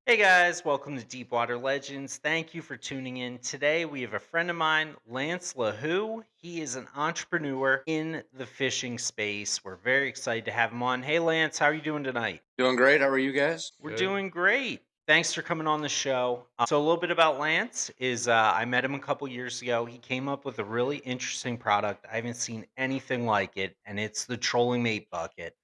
Hey guys, welcome to Deepwater Legends. Thank you for tuning in. Today we have a friend of mine, Lance LeHew. He is an entrepreneur in the fishing space. We're very excited to have him on. Hey Lance, how are you doing tonight? Doing great. How are you guys? We're Good. doing great. Thanks for coming on the show. So a little bit about Lance is I met him a couple years ago. He came up with a really interesting product. I haven't seen anything like it, and it's the Trolling Mate bucket.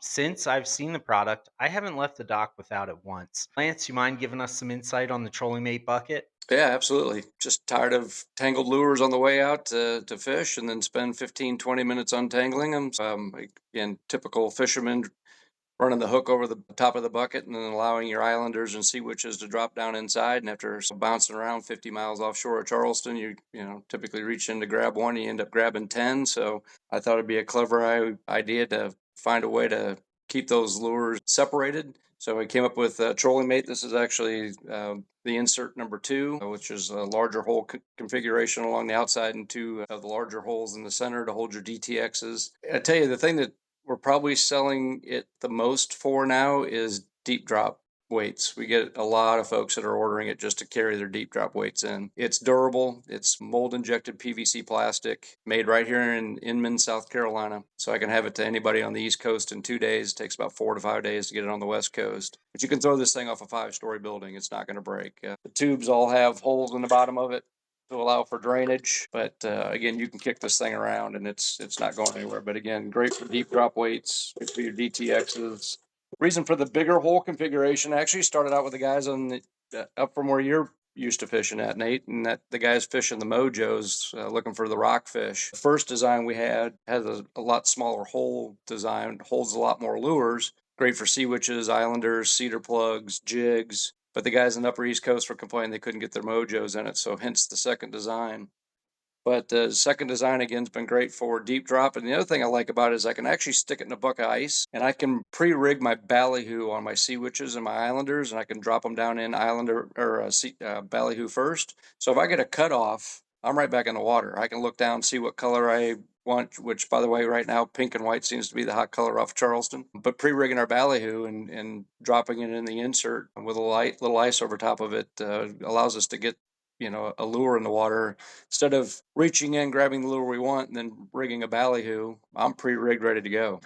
Since I've seen the product, I haven't left the dock without it once. Lance, you mind giving us some insight on the Trolling Mate bucket? Yeah, absolutely. Just tired of tangled lures on the way out to fish and then spend 15, 20 minutes untangling them. Again, typical fisherman running the hook over the top of the bucket and then allowing your islanders and sea witches to drop down inside. And after bouncing around 50 miles offshore of Charleston, you typically reach in to grab one, you end up grabbing 10. So I thought it'd be a clever idea to find a way to keep those lures separated. So I came up with Trolling Mate. This is actually the insert number two, which is a larger hole configuration along the outside and two of the larger holes in the center to hold your DTXs. I tell you, the thing that we're probably selling it the most for now is deep drop weights. We get a lot of folks that are ordering it just to carry their deep drop weights in. It's durable. It's mold injected PVC plastic made right here in Inman, South Carolina. So I can have it to anybody on the East Coast in 2 days. It takes about 4 to 5 days to get it on the West Coast. But you can throw this thing off a 5-story building. It's not going to break. The tubes all have holes in the bottom of it to allow for drainage. But again, you can kick this thing around and it's not going anywhere. But again, great for deep drop weights, good for your DTXs. Reason for the bigger hole configuration actually started out with the guys on the up from where you're used to fishing at, Nate, and that the guys fishing the mojos looking for the rockfish. The first design we had has a lot smaller hole design, holds a lot more lures. Great for sea witches, islanders, cedar plugs, jigs. But the guys in the Upper East Coast were complaining they couldn't get their mojos in it, so hence the second design. But the second design again has been great for deep drop. And the other thing I like about it is I can actually stick it in a bucket of ice, and I can pre-rig my ballyhoo on my sea witches and my islanders, and I can drop them down in islander or ballyhoo first. So if I get a cutoff, I'm right back in the water. I can look down, see what color I want, which by the way, right now pink and white seems to be the hot color off Charleston. But pre-rigging our ballyhoo and dropping it in the insert with a little ice over top of it allows us to get a lure in the water. Instead of reaching in, grabbing the lure we want, and then rigging a ballyhoo, I'm pre-rigged, ready to go.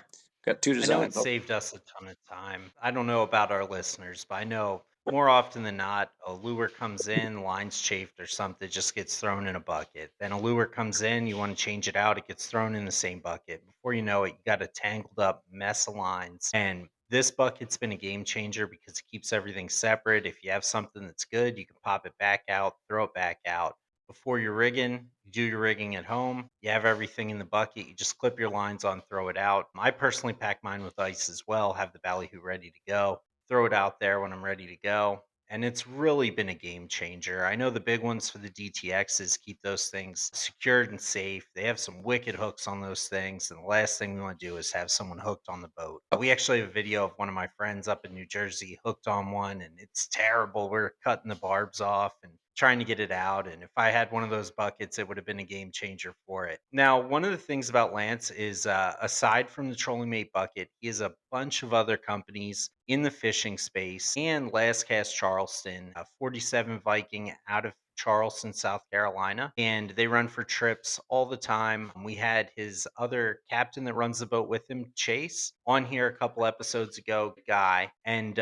Got two I know it designs. saved us a ton of time. I don't know about our listeners, but I know more often than not, a lure comes in, line's chafed or something, it just gets thrown in a bucket. Then a lure comes in, you want to change it out, it gets thrown in the same bucket. Before you know it, you got a tangled up mess of lines. And this bucket's been a game changer because it keeps everything separate. If you have something that's good, you can pop it back out, throw it back out. Before you're rigging, you do your rigging at home. You have everything in the bucket. You just clip your lines on, throw it out. I personally pack mine with ice as well, have the ballyhoo ready to go, throw it out there when I'm ready to go. And it's really been a game changer. I know the big ones for the DTXs keep those things secured and safe. They have some wicked hooks on those things. And the last thing we want to do is have someone hooked on the boat. We actually have a video of one of my friends up in New Jersey hooked on one, and it's terrible. We're cutting the barbs off and trying to get it out. And if I had one of those buckets, it would have been a game changer for it. Now, one of the things about Lance is aside from the Trolling Mate bucket, he has a bunch of other companies in the fishing space and Last Cast Charleston, a 47 Viking out of Charleston, South Carolina, and they run for trips all the time. We had his other captain that runs the boat with him, Chase, on here a couple episodes ago, guy, and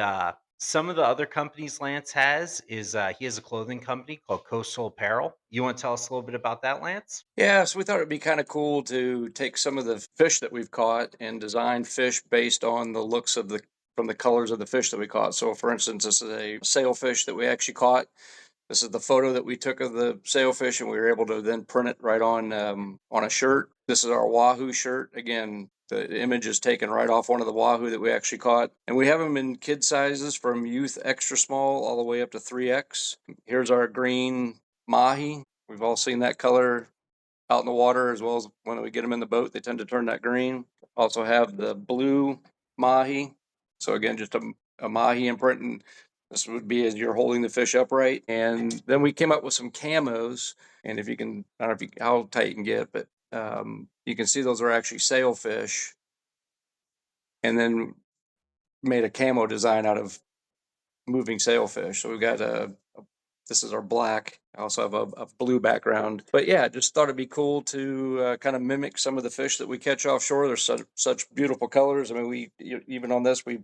some of the other companies Lance has is he has a clothing company called Coastal Apparel. You want to tell us a little bit about that, Lance? Yeah, so we thought it'd be kind of cool to take some of the fish that we've caught and design fish based on the looks of the from the colors of the fish that we caught. So, for instance, this is a sailfish that we actually caught. This is the photo that we took of the sailfish, and we were able to then print it right on a shirt. This is our wahoo shirt. Again, the image is taken right off one of the wahoo that we actually caught. And we have them in kid sizes from youth extra small all the way up to 3X. Here's our green mahi. We've all seen that color out in the water, as well as when we get them in the boat, they tend to turn that green. Also have the blue mahi. So again, just a mahi imprint, and this would be as you're holding the fish upright. And then we came up with some camos, and if you can, I don't know how tight you can get, but you can see those are actually sailfish, and then made a camo design out of moving sailfish. So we've got this is our black. I also have a blue background. But yeah, just thought it'd be cool to kind of mimic some of the fish that we catch offshore. There's such beautiful colors. I mean, even on this, we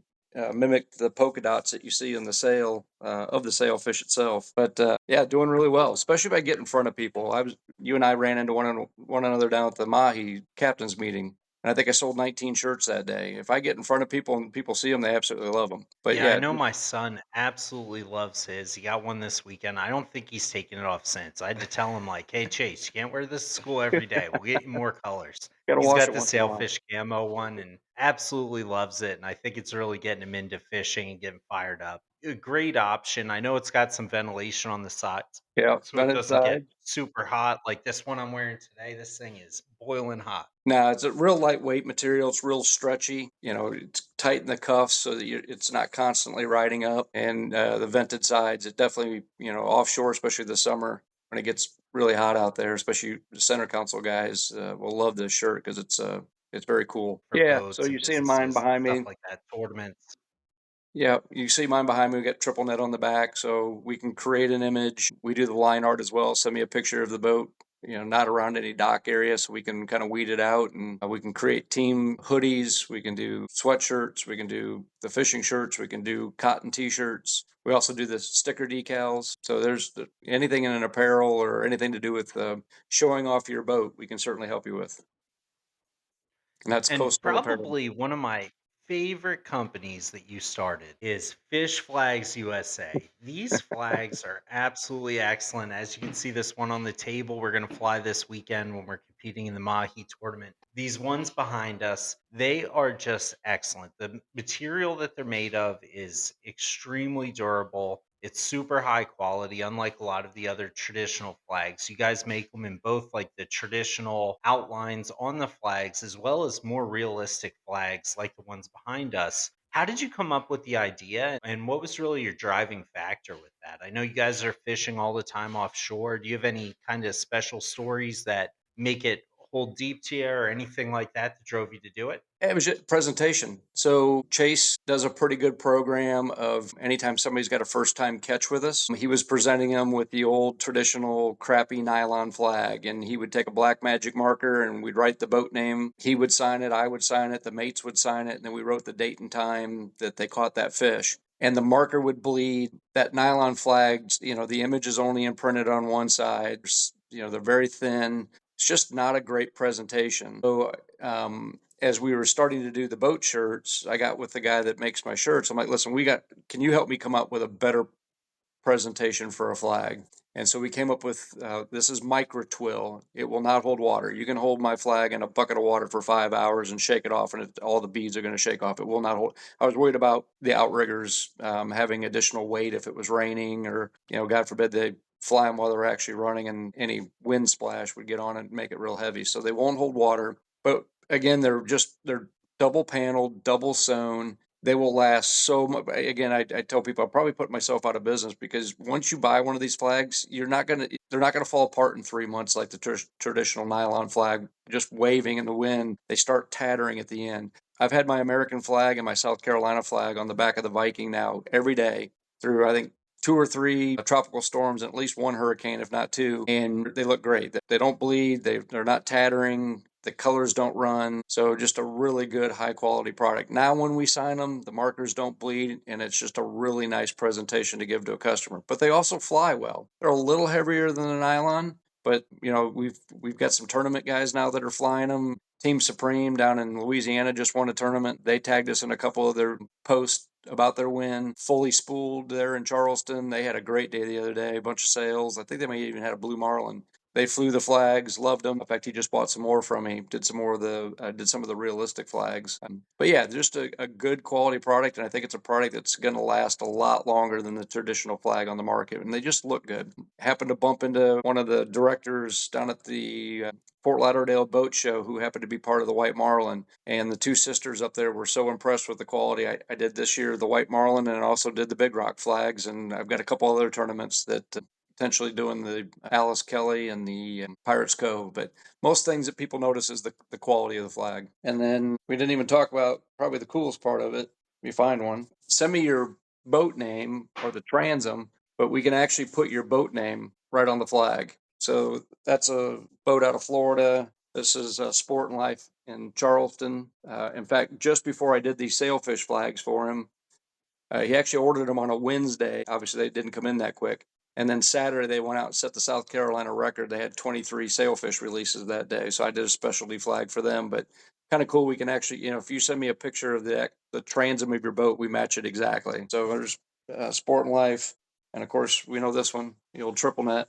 mimicked the polka dots that you see in the sail of the sailfish itself. But yeah, doing really well, especially by getting in front of people. You and I ran into one another down at the Mahi captain's meeting. And I think I sold 19 shirts that day. If I get in front of people and people see them, they absolutely love them. But Yeah, I yeah, know my son absolutely loves his. He got one this weekend. I don't think he's taken it off since. I had to tell him like, "Hey, Chase, you can't wear this to school every day. We'll get you more colors." got to He's wash got it the once in a while. sailfish camo one and absolutely loves it. And I think it's really getting him into fishing and getting fired up. A great option. I know it's got some ventilation on the sides, Yeah, so it vented doesn't get side. super hot. Like this one I'm wearing today. This thing is boiling hot. No, it's a real lightweight material. It's real stretchy. It's tight in the cuffs so that it's not constantly riding up. And the vented sides, it definitely, offshore, especially this summer when it gets really hot out there, especially the center console guys will love this shirt because it's very cool. For Yeah. So boats and you're seeing mine businesses, behind stuff me. like that, tournaments. Yeah, you see mine behind me. We got triple net on the back, so we can create an image. We do the line art as well. Send me a picture of the boat, not around any dock area, so we can kind of weed it out, and we can create team hoodies. We can do sweatshirts. We can do the fishing shirts. We can do cotton t-shirts. We also do the sticker decals. So there's anything in an apparel or anything to do with showing off your boat, we can certainly help you with. And that's And Coastal Apparel. probably one of my favorite companies that you started is Fish Flags USA. These flags are absolutely excellent. As you can see, this one on the table, we're going to fly this weekend when we're competing in the Mahi tournament. These ones behind us, they are just excellent. The material that they're made of is extremely durable. It's super high quality, unlike a lot of the other traditional flags. You guys make them in both like the traditional outlines on the flags as well as more realistic flags like the ones behind us. How did you come up with the idea and what was really your driving factor with that? I know you guys are fishing all the time offshore. Do you have any kind of special stories that make it hold deep to you or anything like that drove you to do it? It was just presentation. So Chase does a pretty good program of anytime somebody's got a first time catch with us, he was presenting them with the old traditional crappy nylon flag. And he would take a black magic marker and we'd write the boat name. He would sign it, I would sign it, the mates would sign it, and then we wrote the date and time that they caught that fish. And the marker would bleed. That nylon flag, the image is only imprinted on one side. They're very thin. It's just not a great presentation. So as we were starting to do the boat shirts, I got with the guy that makes my shirts. I'm like, listen, can you help me come up with a better presentation for a flag? And so we came up with this is micro twill. It will not hold water. You can hold my flag in a bucket of water for 5 hours and shake it off, and all the beads are going to shake off. It will not hold. I was worried about the outriggers having additional weight if it was raining, or God forbid they fly them while they're actually running, and any wind splash would get on it and make it real heavy. So they won't hold water. But again, they're double paneled, double sewn. They will last so much. Again, I tell people I'll probably put myself out of business because once you buy one of these flags, they're not gonna fall apart in 3 months like the traditional nylon flag, just waving in the wind. They start tattering at the end. I've had my American flag and my South Carolina flag on the back of the Viking now every day through I think two or three tropical storms and at least one hurricane, if not two, and they look great. They don't bleed. They're not tattering. The colors don't run. So just a really good high quality product. Now when we sign them, the markers don't bleed and it's just a really nice presentation to give to a customer. But they also fly well. They're a little heavier than the nylon, but we've got some tournament guys now that are flying them. Team Supreme down in Louisiana just won a tournament. They tagged us in a couple of their posts about their win. Fully spooled there in Charleston. They had a great day the other day. A bunch of sales. I think they may even had a blue marlin. They flew the flags, loved them. In fact, he just bought some more from me. Did some more of did some of the realistic flags. But yeah, just a good quality product, and I think it's a product that's going to last a lot longer than the traditional flag on the market. And they just look good. Happened to bump into one of the directors down at the Fort Lauderdale boat show who happened to be part of the White Marlin. And the two sisters up there were so impressed with the quality. I did this year the White Marlin and I also did the Big Rock flags. And I've got a couple other tournaments that potentially doing the Alice Kelly and the Pirates Cove. But most things that people notice is the quality of the flag. And then we didn't even talk about probably the coolest part of it. If you find one, send me your boat name or the transom, but we can actually put your boat name right on the flag. So that's a boat out of Florida. This is Sport and Life in Charleston. In fact, just before I did these sailfish flags for him, he actually ordered them on a Wednesday. Obviously, they didn't come in that quick. And then Saturday, they went out and set the South Carolina record. They had 23 sailfish releases that day. So I did a specialty flag for them. But kind of cool. We can actually, if you send me a picture of the transom of your boat, we match it exactly. So there's Sport and Life. And of course, we know this one, the old triple net.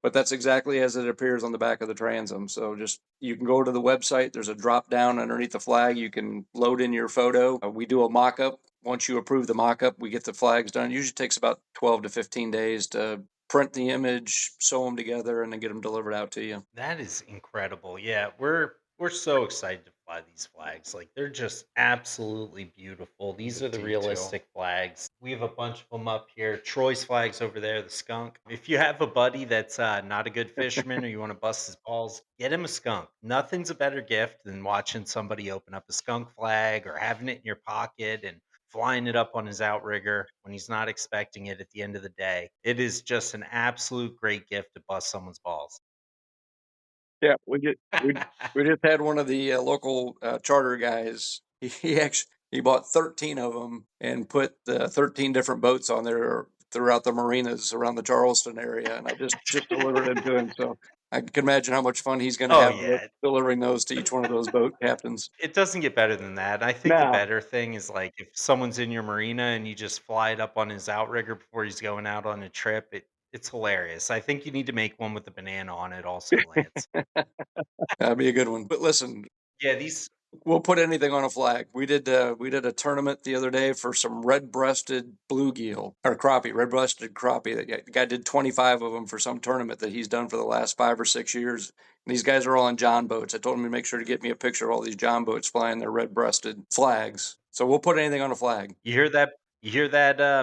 But that's exactly as it appears on the back of the transom. So just you can go to the website. There's a drop down underneath the flag. You can load in your photo. We do a mock up. Once you approve the mock up, we get the flags done. It usually takes about 12 to 15 days to print the image, sew them together, and then get them delivered out to you. That is incredible. Yeah, we're so excited to fly these flags. Like they're just absolutely beautiful. These The are the detail. realistic flags. We have a bunch of them up here. Troy's flags over there, the skunk. If you have a buddy that's not a good fisherman or you want to bust his balls, get him a skunk. Nothing's a better gift than watching somebody open up a skunk flag or having it in your pocket and flying it up on his outrigger when he's not expecting it at the end of the day. It is just an absolute great gift to bust someone's balls. Yeah, we just had one of the local charter guys. He actually he bought 13 of them and put 13 different boats on there throughout the marinas around the Charleston area, and I just delivered them to him. So I can imagine how much fun he's going to Oh have yeah, delivering those to each one of those boat captains. it doesn't get better than that. I think the Now, better thing is, like, if someone's in your marina and you just fly it up on his outrigger before he's going out on a trip, it's hilarious. I think you need to make one with a banana on it also, Lance. that'd be a good one. But listen, Yeah, these we'll put anything on a flag. We did a tournament the other day for some red-breasted bluegill or crappie, red-breasted crappie. The guy did 25 of them for some tournament that he's done for the last 5 or 6 years. And these guys are all on John boats. I told him to make sure to get me a picture of all these John boats flying their red-breasted flags. So we'll put anything on a flag. you hear that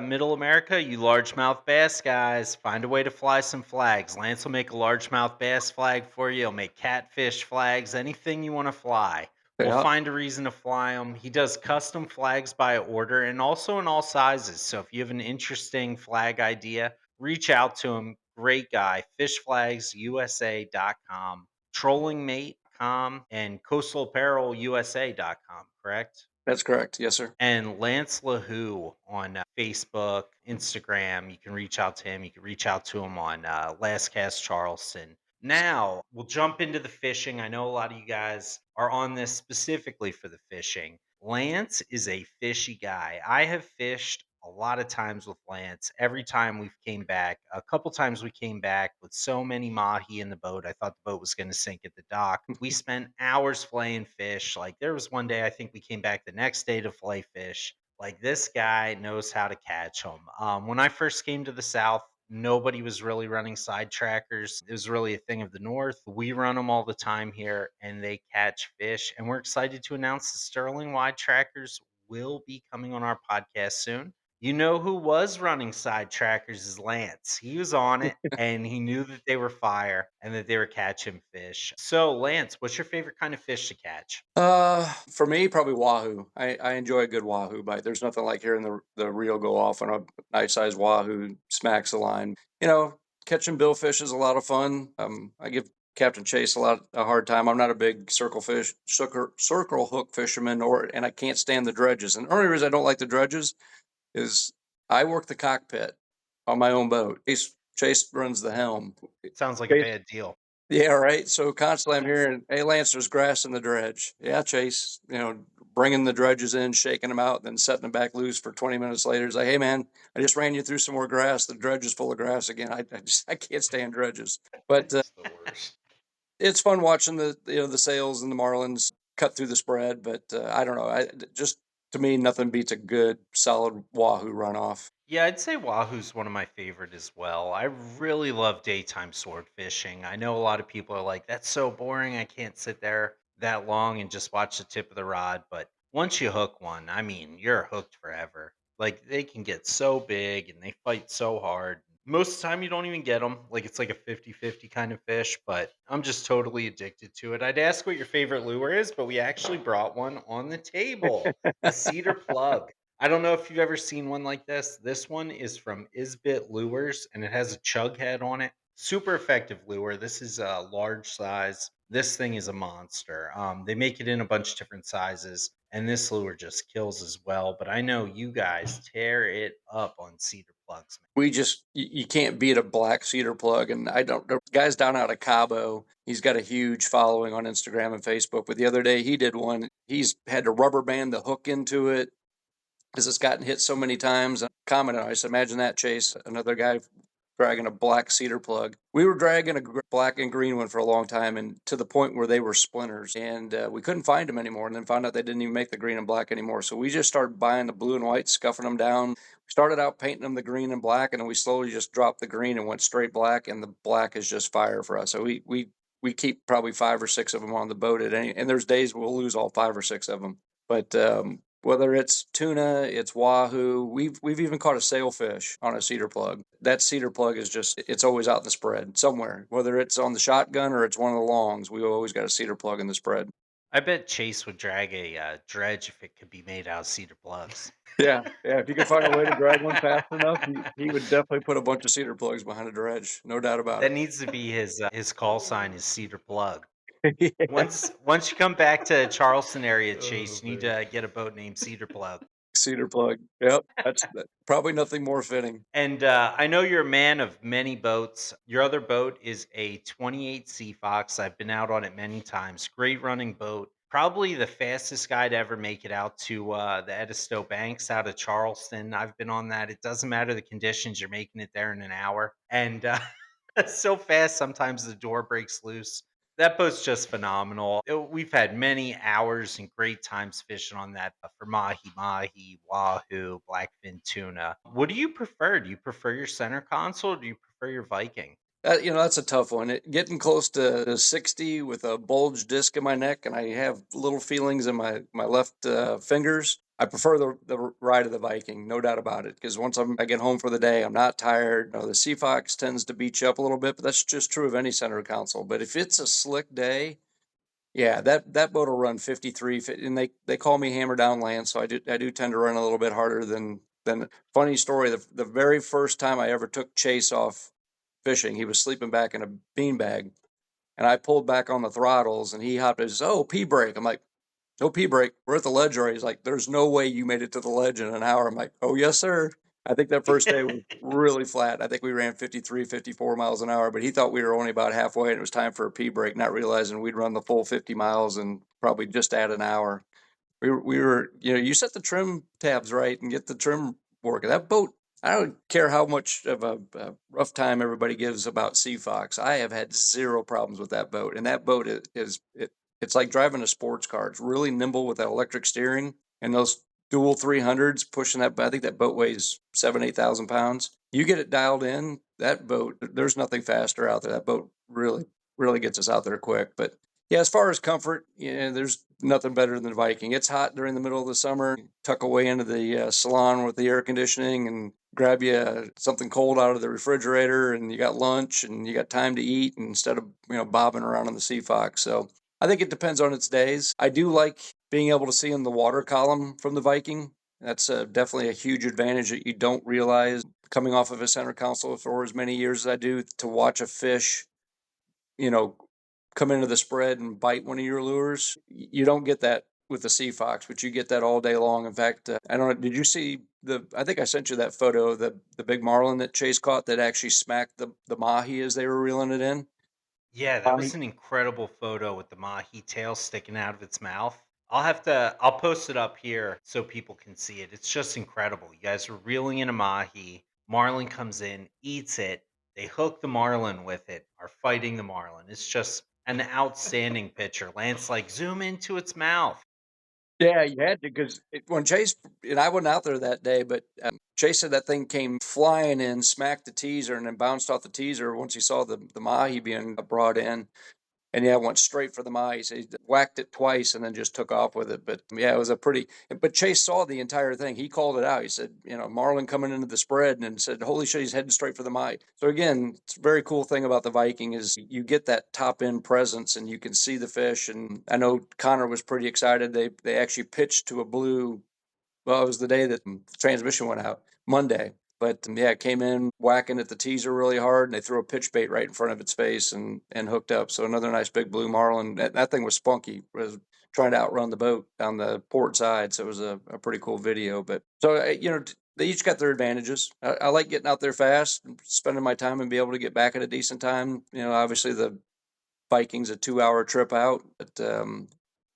middle America, you largemouth bass guys, find a way to fly some flags. Lance will make a largemouth bass flag for you. He'll make catfish flags, anything you wanna fly. We'll Yeah, find a reason to fly them. He does custom flags by order and also in all sizes. So if you have an interesting flag idea, reach out to him. Great guy. Fishflagsusa.com, trollingmate.com, and coastalapparelusa.com, correct? that's correct. Yes, sir. And Lance LeHew on Facebook, Instagram. You can reach out to him. You can reach out to him on Last Cast Charleston. Now we'll jump into the fishing. I know a lot of you guys are on this specifically for the fishing. Lance is a fishy guy. I have fished a lot of times with Lance. Every time we've came back, a couple times we came back with so many mahi in the boat. I thought the boat was going to sink at the dock. We spent hours filleting fish. Like there was one day I think we came back the next day to fillet fish. Like this guy knows how to catch them. When I first came to the South, nobody was really running side trackers. It was really a thing of the North. We run them all the time here and they catch fish. And we're excited to announce the Sterling wide trackers will be coming on our podcast soon. You know who was running side trackers is Lance. He was on it and he knew that they were fire and that they were catching fish. So, Lance, what's your favorite kind of fish to catch? For me, probably wahoo. I enjoy a good wahoo bite. There's nothing like hearing the reel go off on a nice sized wahoo smacks the line. Catching billfish is a lot of fun. I give Captain Chase a hard time. I'm not a big circle hook fisherman, and I can't stand the dredges. And the only reason I don't like the dredges is I work the cockpit on my own boat. Chase runs the helm. Sounds like a bad deal. Yeah, right. So constantly I'm hearing, "Hey, Lance, there's grass in the dredge." Yeah, Chase, bringing the dredges in, shaking them out, then setting them back loose for 20 minutes later. It's like, "Hey, man, I just ran you through some more grass. The dredge is full of grass again. I can't stand dredges." But It's the worst. it's fun watching the sails and the marlins cut through the spread. But I don't know. Just to me, nothing beats a good solid wahoo runoff. Yeah, I'd say Wahoo's one of my favorite as well. I really love daytime sword fishing. I know a lot of people are like, that's so boring. I can't sit there that long and just watch the tip of the rod. But once you hook one, I mean, you're hooked forever. Like they can get so big and they fight so hard. Most of the time, you don't even get them. Like it's like a 50-50 kind of fish, but I'm just totally addicted to it. I'd ask what your favorite lure is, but we actually brought one on the table, a cedar plug. I don't know if you've ever seen one like this. This one is from Isbit Lures, and it has a chug head on it. Super effective lure. This is a large size. This thing is a monster. They make it in a bunch of different sizes, and this lure just kills as well. But I know you guys tear it up on cedar plugs, man. We just you can't beat a black cedar plug. And I don't the guy's down out of Cabo. He's got a huge following on Instagram and Facebook. But the other day he did one. He's had to rubber band the hook into it because it's gotten hit so many times. I commented, I said, imagine that, Chase. Another guy dragging a black cedar plug. We were dragging a black and green one for a long time, and to the point where they were splinters, and we couldn't find them anymore. And then found out they didn't even make the green and black anymore. So we just started buying the blue and white, scuffing them down. We started out painting them the green and black, and then we slowly just dropped the green and went straight black. And the black is just fire for us. So we keep probably 5 or 6 of them on the boat at any. And there's days we'll lose all 5 or 6 of them. But whether it's tuna, it's wahoo. We've even caught a sailfish on a cedar plug. That cedar plug is just, it's always out in the spread somewhere. Whether it's on the shotgun or it's one of the longs, we've always got a cedar plug in the spread. I bet Chase would drag a dredge if it could be made out of cedar plugs. Yeah. If you could find a way to drag one fast enough, he would definitely put a bunch of cedar plugs behind a dredge. No doubt about That it. needs to be his call sign is cedar plug. Yeah. Once you come back to Charleston area, Oh, Chase, you need man. to get a boat named Cedar Plug. Cedar plug. Yep. That's probably nothing more fitting. And I know you're a man of many boats. Your other boat is a 28 Sea Fox. I've been out on it many times. Great running boat. Probably the fastest guy to ever make it out to the Edisto Banks out of Charleston. I've been on that. It doesn't matter the conditions, you're making it there in an hour. And so fast, sometimes the door breaks loose. That boat's just phenomenal. We've had many hours and great times fishing on that for mahi, wahoo, blackfin tuna. What do you prefer? Do you prefer your center console or do you prefer your Viking? That's a tough one. Getting close to 60 with a bulge disc in my neck, and I have little feelings in my left fingers. I prefer the ride of the Viking, no doubt about it. Because once I get home for the day, I'm not tired. The Sea Fox tends to beat you up a little bit, but that's just true of any center console. But if it's a slick day, yeah, that boat will run 53, and they call me hammer down Lance, so I do tend to run a little bit harder than. Funny story, the very first time I ever took Chase off fishing, he was sleeping back in a beanbag, and I pulled back on the throttles, and he hopped and says, "Oh, P break." I'm like, "No P break. We're at the ledge already." He's like, "There's no way you made it to the ledge in an hour." I'm like, "Oh, yes, sir." I think that first day was really flat. I think we ran 53, 54 miles an hour, but he thought we were only about halfway and it was time for a P break, not realizing we'd run the full 50 miles and probably just add an hour. We were, you set the trim tabs right and get the trim working. That boat, I don't care how much of a rough time everybody gives about Sea Fox. I have had zero problems with that boat, and that boat it's like driving a sports car. It's really nimble with that electric steering and those dual 300s pushing that. I think that boat weighs 7,000-8,000 pounds. You get it dialed in, that boat. There's nothing faster out there. That boat really gets us out there quick. But yeah, as far as comfort, there's nothing better than the Viking. It's hot during the middle of the summer. Tuck away into the salon with the air conditioning and grab you something cold out of the refrigerator, and you got lunch and you got time to eat instead of bobbing around on the Sea Fox. So I think it depends on its days. I do like being able to see in the water column from the Viking. That's definitely a huge advantage that you don't realize coming off of a center console for as many years as I do, to watch a fish, come into the spread and bite one of your lures. You don't get that with the Sea Fox, but you get that all day long. In fact, I don't know, did you see I think I sent you that photo of the big marlin that Chase caught that actually smacked the mahi as they were reeling it in? Yeah, that was an incredible photo with the mahi tail sticking out of its mouth. I'll post it up here so people can see it. It's just incredible. You guys are reeling in a mahi. Marlin comes in, eats it. They hook the marlin with it, are fighting the marlin. It's just an outstanding picture. Lance, like, zoom into its mouth. Yeah, you had to, because when Chase and I wasn't out there that day, but Chase said that thing came flying in, smacked the teaser, and then bounced off the teaser once he saw the mahi being brought in. And yeah, went straight for the mice. He whacked it twice and then just took off with it. But yeah, it was but Chase saw the entire thing. He called it out. He said, Marlin coming into the spread, and said, holy shit, he's heading straight for the mice. So again, it's a very cool thing about the Viking is you get that top end presence and you can see the fish. And I know Connor was pretty excited. They actually pitched to a blue Well, it was the day that the transmission went out, Monday. But yeah, it came in whacking at the teaser really hard, and they threw a pitch bait right in front of its face and hooked up. So another nice big blue marlin. That thing was spunky. It was trying to outrun the boat on the port side. So it was a pretty cool video. But so they each got their advantages. I like getting out there fast, and spending my time, and be able to get back at a decent time. Obviously the Viking's a 2 hour trip out, but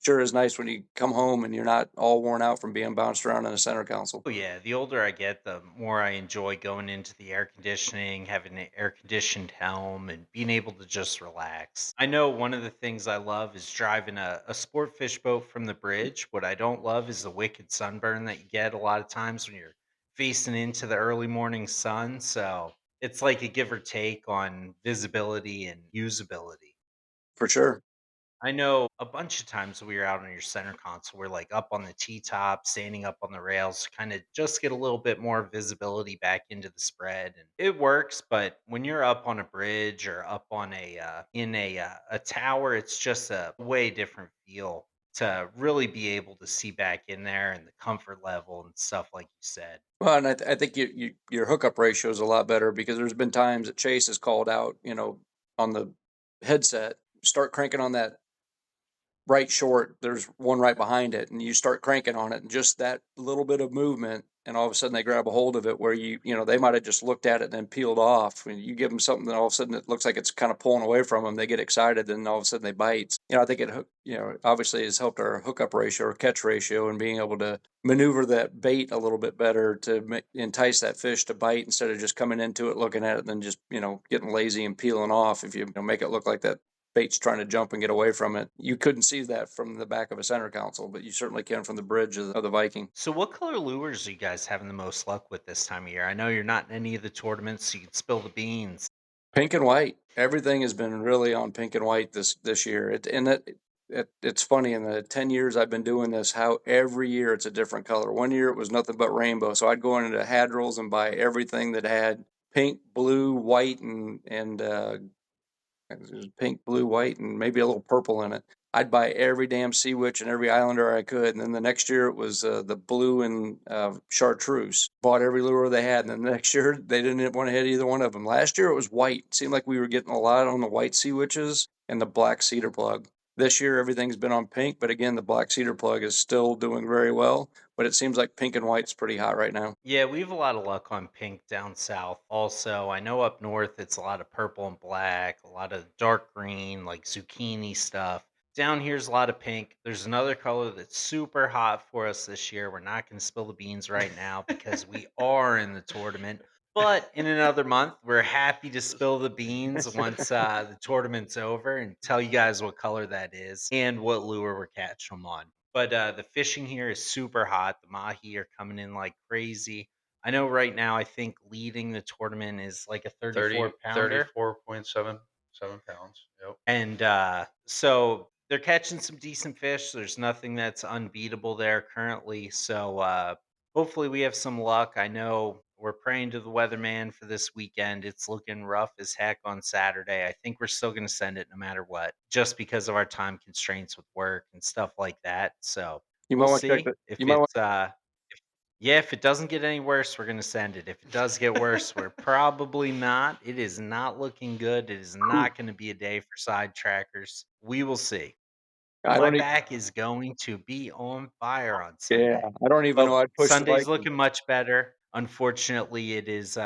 sure is nice when you come home and you're not all worn out from being bounced around in a center console. Oh yeah, the older I get, the more I enjoy going into the air conditioning, having an air conditioned helm, and being able to just relax. I know one of the things I love is driving a Sportfish boat from the bridge. What I don't love is the wicked sunburn that you get a lot of times when you're facing into the early morning sun. So it's like a give or take on visibility and usability. For sure. I know a bunch of times we were out on your center console, we're like up on the T top, standing up on the rails, kind of just get a little bit more visibility back into the spread, and it works. But when you're up on a bridge or up on a tower, it's just a way different feel to really be able to see back in there and the comfort level and stuff like you said. Well, and I think your hookup ratio is a lot better because there's been times that Chase has called out, on the headset, start cranking on that right short, there's one right behind it, and you start cranking on it, and just that little bit of movement, and all of a sudden they grab a hold of it where they might have just looked at it and then peeled off. When you give them something that all of a sudden it looks like it's kind of pulling away from them, they get excited, and all of a sudden they bite. I think obviously has helped our hookup ratio or catch ratio and being able to maneuver that bait a little bit better to entice that fish to bite instead of just coming into it, looking at it, and then just, getting lazy and peeling off. If you make it look like that bait's trying to jump and get away from it. You couldn't see that from the back of a center console, but you certainly can from the bridge of the Viking. So, what color lures are you guys having the most luck with this time of year? I know you're not in any of the tournaments, so you can spill the beans. Pink and white. Everything has been really on pink and white this year. It's funny, in the 10 years I've been doing this, how every year it's a different color. One year it was nothing but rainbow, so I'd go into Hadrils and buy everything that had pink, blue, white, and it was pink, blue, white, and maybe a little purple in it. I'd buy every damn sea witch and every islander I could. And then the next year it was the blue and chartreuse. Bought every lure they had. And then the next year they didn't want to hit either one of them. Last year it was white. It seemed like we were getting a lot on the white sea witches and the black cedar plug. This year everything's been on pink, but again, the black cedar plug is still doing very well. But it seems like pink and white's pretty hot right now. Yeah, we have a lot of luck on pink down south. Also, I know up north it's a lot of purple and black, a lot of dark green, like zucchini stuff. Down here's a lot of pink. There's another color that's super hot for us this year. We're not going to spill the beans right now because we are in the tournament. But in another month, we're happy to spill the beans once the tournament's over and tell you guys what color that is and what lure we're catching them on. But the fishing here is super hot. The mahi are coming in like crazy. I know right now, I think leading the tournament is like a 34 pounder. 34.77 pounds. Yep. And so they're catching some decent fish. There's nothing that's unbeatable there currently. So hopefully we have some luck. I know we're praying to the weatherman for this weekend. It's looking rough as heck on Saturday. I think we're still going to send it no matter what, just because of our time constraints with work and stuff like that. So You might we'll want to check see that. if You might want. it's yeah, if it doesn't get any worse, we're gonna send it. If it does get worse, we're probably not. It is not looking good. It is not gonna be a day for side trackers. We will see. I My don't even. back is going to be on fire on Yeah, Sunday. I don't even know. But I'd push the Sunday's Viking. looking much better. Unfortunately, it is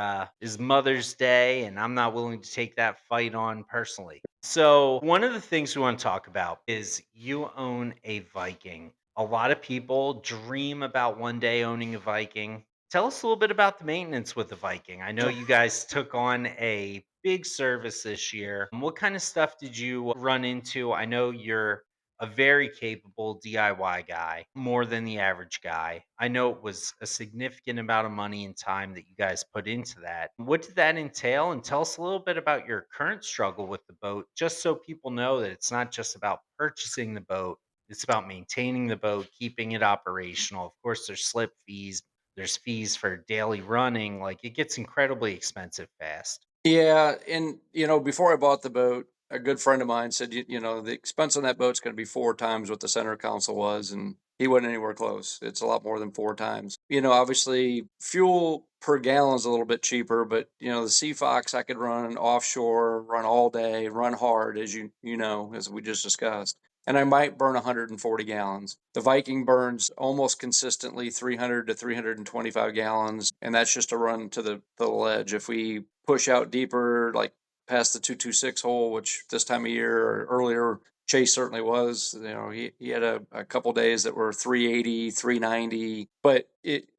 Mother's Day, and I'm not willing to take that fight on personally. So one of the things we want to talk about is you own a Viking. A lot of people dream about one day owning a Viking. Tell us a little bit about the maintenance with the Viking. I know you guys took on a big service this year. What kind of stuff did you run into? I know you're a very capable DIY guy, more than the average guy. I know it was a significant amount of money and time that you guys put into that. What did that entail? And tell us a little bit about your current struggle with the boat, just so people know that it's not just about purchasing the boat, it's about maintaining the boat, keeping it operational. Of course, there's slip fees, there's fees for daily running. Like it gets incredibly expensive fast. Yeah, and before I bought the boat, a good friend of mine said, the expense on that boat's going to be 4 times what the center console was, and He wasn't anywhere close. It's a lot more than 4 times. Obviously, fuel per gallon is a little bit cheaper, but the Sea Fox I could run offshore, run all day, run hard, as as we just discussed. And I might burn 140 gallons. The Viking burns almost consistently 300 to 325 gallons, and that's just a run to the ledge. If we push out deeper, like past the 226 hole, which this time of year or earlier, Chase certainly was. He had a couple days that were 380, 390. But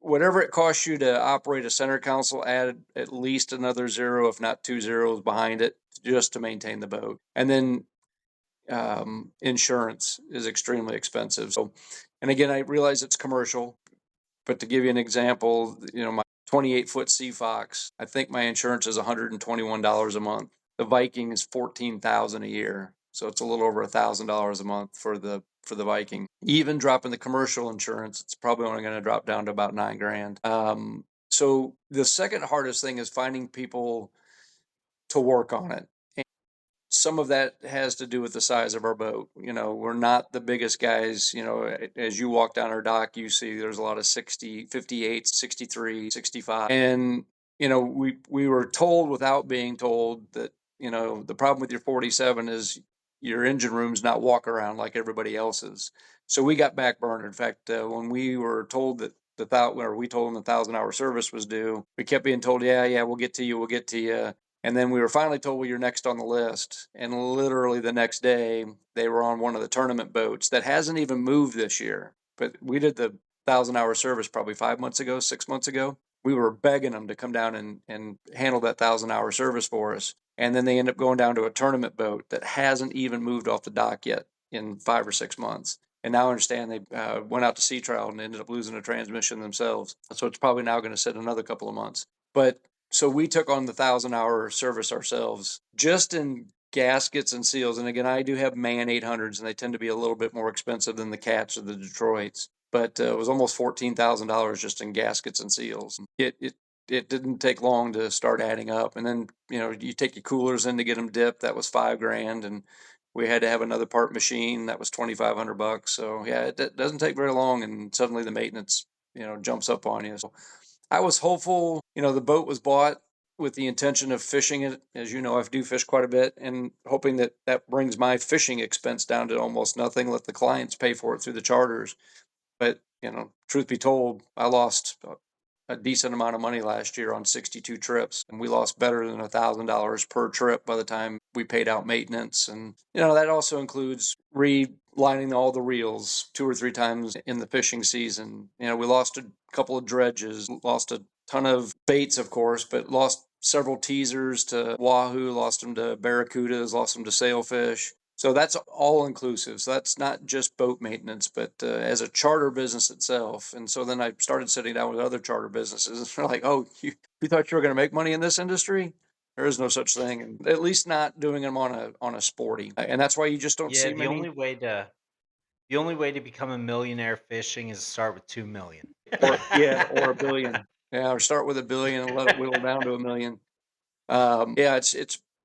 whatever it costs you to operate a center console, add at least another zero, if not 2 zeros behind it, just to maintain the boat. And then insurance is extremely expensive. So, and again, I realize it's commercial, but to give you an example, my 28-foot Sea Fox, I think my insurance is $121 a month. The Viking is $14,000 a year, so it's a little over $1,000 a month for the Viking. Even dropping the commercial insurance, it's probably only going to drop down to about $9,000. So the second hardest thing is finding people to work on it. Some of that has to do with the size of our boat. We're not the biggest guys. As you walk down our dock, you see there's a lot of 60, 58, 63, 65. And, we were told without being told that, the problem with your 47 is your engine room's not walk around like everybody else's. So we got backburned. In fact, when we were told that we told them the 1,000-hour service was due, we kept being told, yeah, we'll get to you. And then we were finally told, well, you're next on the list. And literally the next day, they were on one of the tournament boats that hasn't even moved this year. But we did the 1,000-hour service probably 5 months ago, 6 months ago. We were begging them to come down and handle that 1,000-hour service for us. And then they end up going down to a tournament boat that hasn't even moved off the dock yet in 5 or 6 months. And now I understand they went out to sea trial and ended up losing a transmission themselves. So it's probably now going to sit another couple of months. But so we took on the 1,000-hour service ourselves, just in gaskets and seals. And again, I do have Man 800s, and they tend to be a little bit more expensive than the Cats or the Detroits. But it was almost $14,000 just in gaskets and seals. It didn't take long to start adding up. And then you take your coolers in to get them dipped. That was $5,000, and we had to have another part machine. That was $2,500. So yeah, it doesn't take very long, and suddenly the maintenance jumps up on you. So I was hopeful. The boat was bought with the intention of fishing it. As you know, I do fish quite a bit, and hoping that brings my fishing expense down to almost nothing. Let the clients pay for it through the charters. But truth be told, I lost a decent amount of money last year on 62 trips, and we lost better than $1,000 per trip by the time we paid out maintenance. And that also includes relining all the reels 2 or 3 times in the fishing season. We lost a couple of dredges, lost a ton of baits, of course, but lost several teasers to wahoo, lost them to barracudas, lost them to sailfish. So that's all inclusive. So that's not just boat maintenance, but as a charter business itself. And so then I started sitting down with other charter businesses, and they're like, "Oh, you thought you were going to make money in this industry? There is no such thing, and at least not doing them on a sporty." And that's why you just don't Yeah, see the many. only way to become a millionaire fishing is to start with 2 million. Or a billion. Yeah, or start with a billion and let it whittle down to a million. Yeah,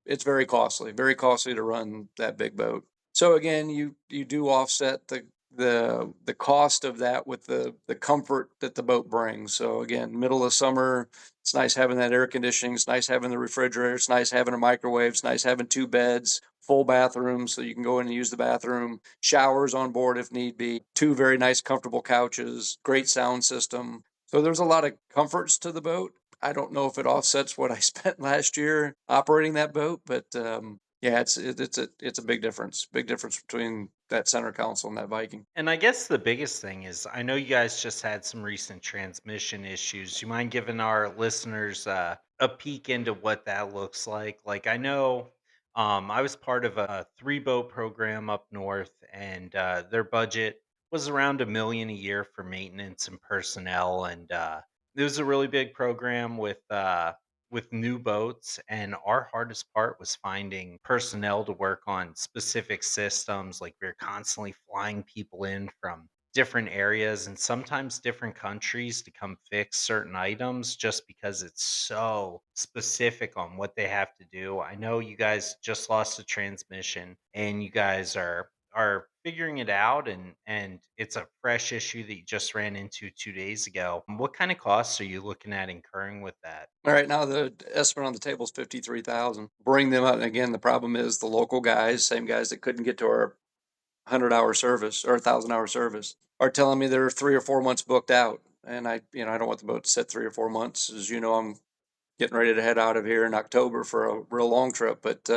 it's very costly to run that big boat. So again, you do offset the cost of that with the comfort that the boat brings. So again, middle of summer, it's nice having that air conditioning. It's nice having the refrigerator. It's nice having a microwave. It's nice having 2 beds, full bathroom, so you can go in and use the bathroom. Showers on board if need be. 2 very nice, comfortable couches. Great sound system. So there's a lot of comforts to the boat. I don't know if it offsets what I spent last year operating that boat, but yeah, it's a big difference. Big difference between that center console and that Viking. And I guess the biggest thing is, I know you guys just had some recent transmission issues. You mind giving our listeners a peek into what that looks like? Like, I know I was part of a 3 boat program up north, and their budget was around 1 million a year for maintenance and personnel. And it was a really big program with new boats, and our hardest part was finding personnel to work on specific systems. Like, we are constantly flying people in from different areas and sometimes different countries to come fix certain items just because it's so specific on what they have to do. I know you guys just lost a transmission, and you guys are figuring it out, and it's a fresh issue that you just ran into 2 days ago. What kind of costs are you looking at incurring with that? All right, now the estimate on the table is 53,000. Bring them up, and again, the problem is the local guys, same guys that couldn't get to our 100-hour service or 1,000-hour service, are telling me they're 3 or 4 months booked out. And I don't want the boat to sit 3 or 4 months. As you know, I'm getting ready to head out of here in October for a real long trip. But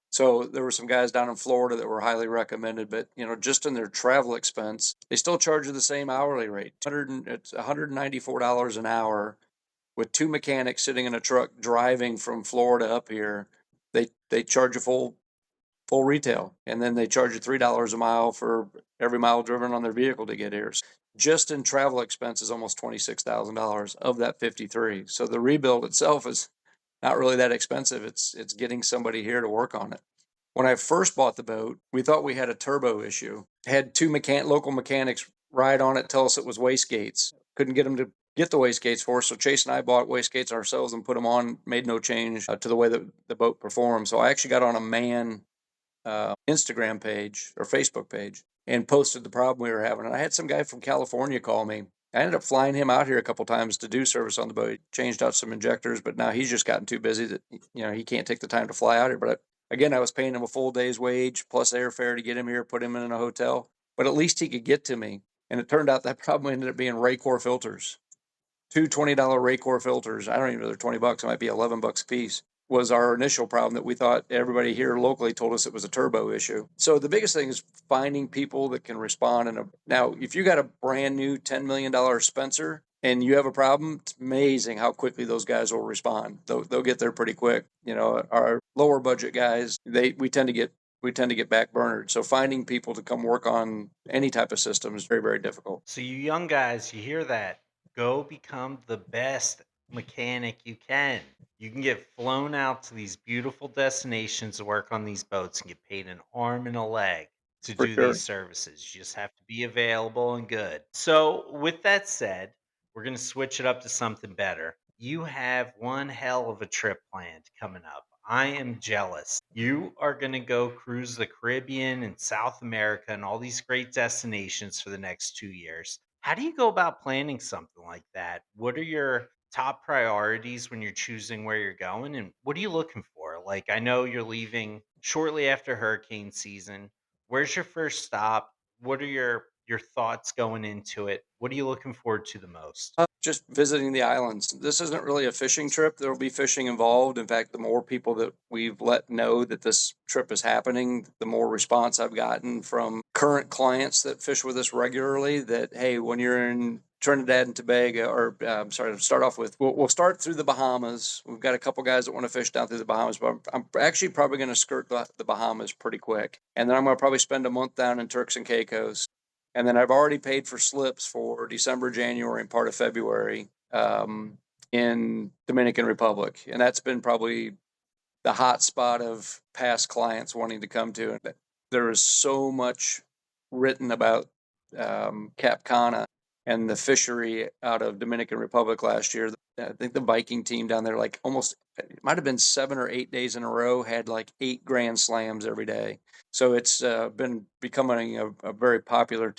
so there were some guys down in Florida that were highly recommended. But just in their travel expense, they still charge you the same hourly rate. It's $194 an hour with two mechanics sitting in a truck driving from Florida up here. They charge you full retail, and then they charge you $3 a mile for every mile driven on their vehicle to get here. Just in travel expenses, almost $26,000 of that 53. So the rebuild itself is not really that expensive. It's getting somebody here to work on it. When I first bought the boat, we thought we had a turbo issue. Had two local mechanics ride on it, tell us it was wastegates. Couldn't get them to get the wastegates for us, so Chase and I bought wastegates ourselves and put them on. Made no change to the way that the boat performed. So I actually got on a man Instagram page or Facebook page and posted the problem we were having. And I had some guy from California call me. I ended up flying him out here a couple times to do service on the boat. He changed out some injectors, but now he's just gotten too busy that he can't take the time to fly out here. But again, I was paying him a full day's wage plus airfare to get him here, put him in a hotel. But at least he could get to me. And it turned out that problem ended up being Raycor filters. Two $20 Raycor filters. I don't even know they're $20. It might be $11 a piece. Was our initial problem that we thought everybody here locally told us it was a turbo issue. So the biggest thing is finding people that can respond. Now, if you got a brand new $10 million Spencer and you have a problem, it's amazing how quickly those guys will respond. They'll get there pretty quick. Our lower budget guys, we tend to get back Bernhard. So finding people to come work on any type of system is very, very difficult. So you young guys, you hear that? Go become the best mechanic you can. You can get flown out to these beautiful destinations to work on these boats and get paid an arm and a leg to For do sure. these services. You just have to be available and good. So, with that said, we're going to switch it up to something better. You have one hell of a trip planned coming up. I am jealous. You are going to go cruise the Caribbean and South America and all these great destinations for the next 2 years. How do you go about planning something like that? What are your top priorities when you're choosing where you're going, and what are you looking for? Like, I know you're leaving shortly after hurricane season. Where's your first stop? What are your thoughts going into it? What are you looking forward to the most? Just visiting the islands. This isn't really a fishing trip. There will be fishing involved. In fact, the more people that we've let know that this trip is happening, the more response I've gotten from current clients that fish with us regularly that, hey, when you're in Trinidad and Tobago, or I'm sorry, to start off with, we'll start through the Bahamas. We've got a couple guys that want to fish down through the Bahamas, but I'm actually probably going to skirt the Bahamas pretty quick. And then I'm going to probably spend a month down in Turks and Caicos. And then I've already paid for slips for December, January, and part of February in Dominican Republic. And that's been probably the hot spot of past clients wanting to come to. And there is so much written about Cap Cana and the fishery out of Dominican Republic last year. I think the Viking team down there, like it might have been 7 or 8 days in a row, had like 8 grand slams every day. So it's been becoming a very popular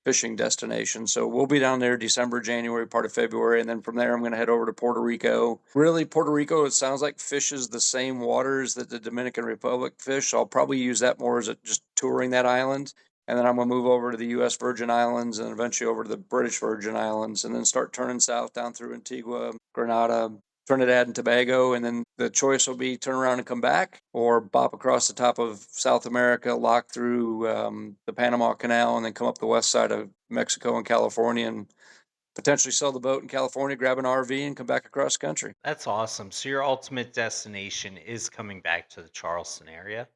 fishing destination. So we'll be down there December, January, part of February. And then from there, I'm going to head over to Puerto Rico. Really, Puerto Rico, it sounds like fishes the same waters that the Dominican Republic fish. So I'll probably use that more as just touring that island. And then I'm going to move over to the U.S. Virgin Islands and eventually over to the British Virgin Islands and then start turning south down through Antigua, Grenada, Trinidad and Tobago. And then the choice will be turn around and come back or bop across the top of South America, lock through the Panama Canal, and then come up the west side of Mexico and California and potentially sell the boat in California, grab an RV, and come back across country. That's awesome. So your ultimate destination is coming back to the Charleston area?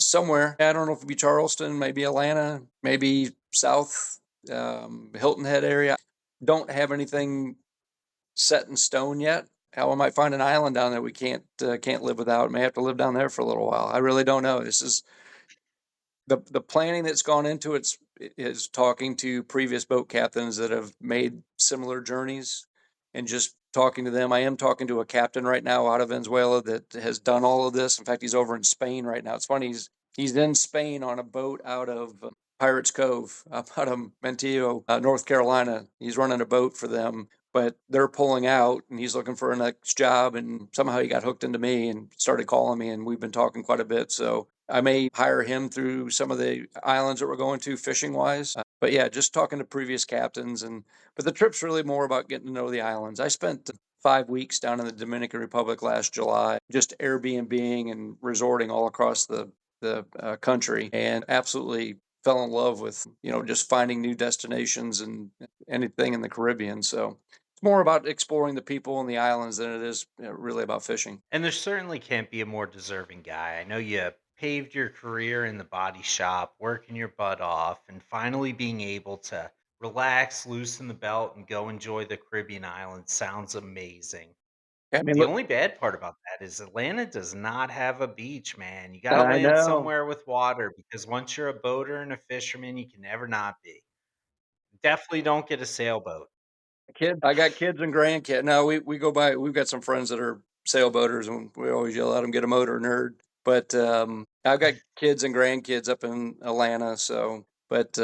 Somewhere. I don't know if it'd be Charleston, maybe Atlanta, maybe South Hilton Head area. Don't have anything set in stone yet. How I might find an island down there we can't live without. May have to live down there for a little while. I really don't know. This is the planning that's gone into it is talking to previous boat captains that have made similar journeys and just talking to them. I am talking to a captain right now out of Venezuela that has done all of this. In fact, he's over in Spain right now. It's funny. He's in Spain on a boat out of Pirates Cove, out of Mentillo, North Carolina. He's running a boat for them, but they're pulling out, and he's looking for a next job. And somehow he got hooked into me and started calling me, and we've been talking quite a bit. So I may hire him through some of the islands that we're going to fishing wise. But yeah, just talking to previous captains, but the trip's really more about getting to know the islands. I spent 5 weeks down in the Dominican Republic last July, just Airbnb and resorting all across the country, and absolutely fell in love with just finding new destinations and anything in the Caribbean. So it's more about exploring the people and the islands than it is really about fishing. And there certainly can't be a more deserving guy. I know you paved your career in the body shop, working your butt off, and finally being able to relax, loosen the belt, and go enjoy the Caribbean islands sounds amazing. I mean, The look, only bad part about that is Atlanta does not have a beach, man. You gotta I land know. somewhere with water because once you're a boater and a fisherman, you can never not be. Definitely don't get a sailboat. I got kids and grandkids. No, we go by. We've got some friends that are sailboaters, and we always yell at them, "Get a motor, nerd." But I've got kids and grandkids up in Atlanta, so. But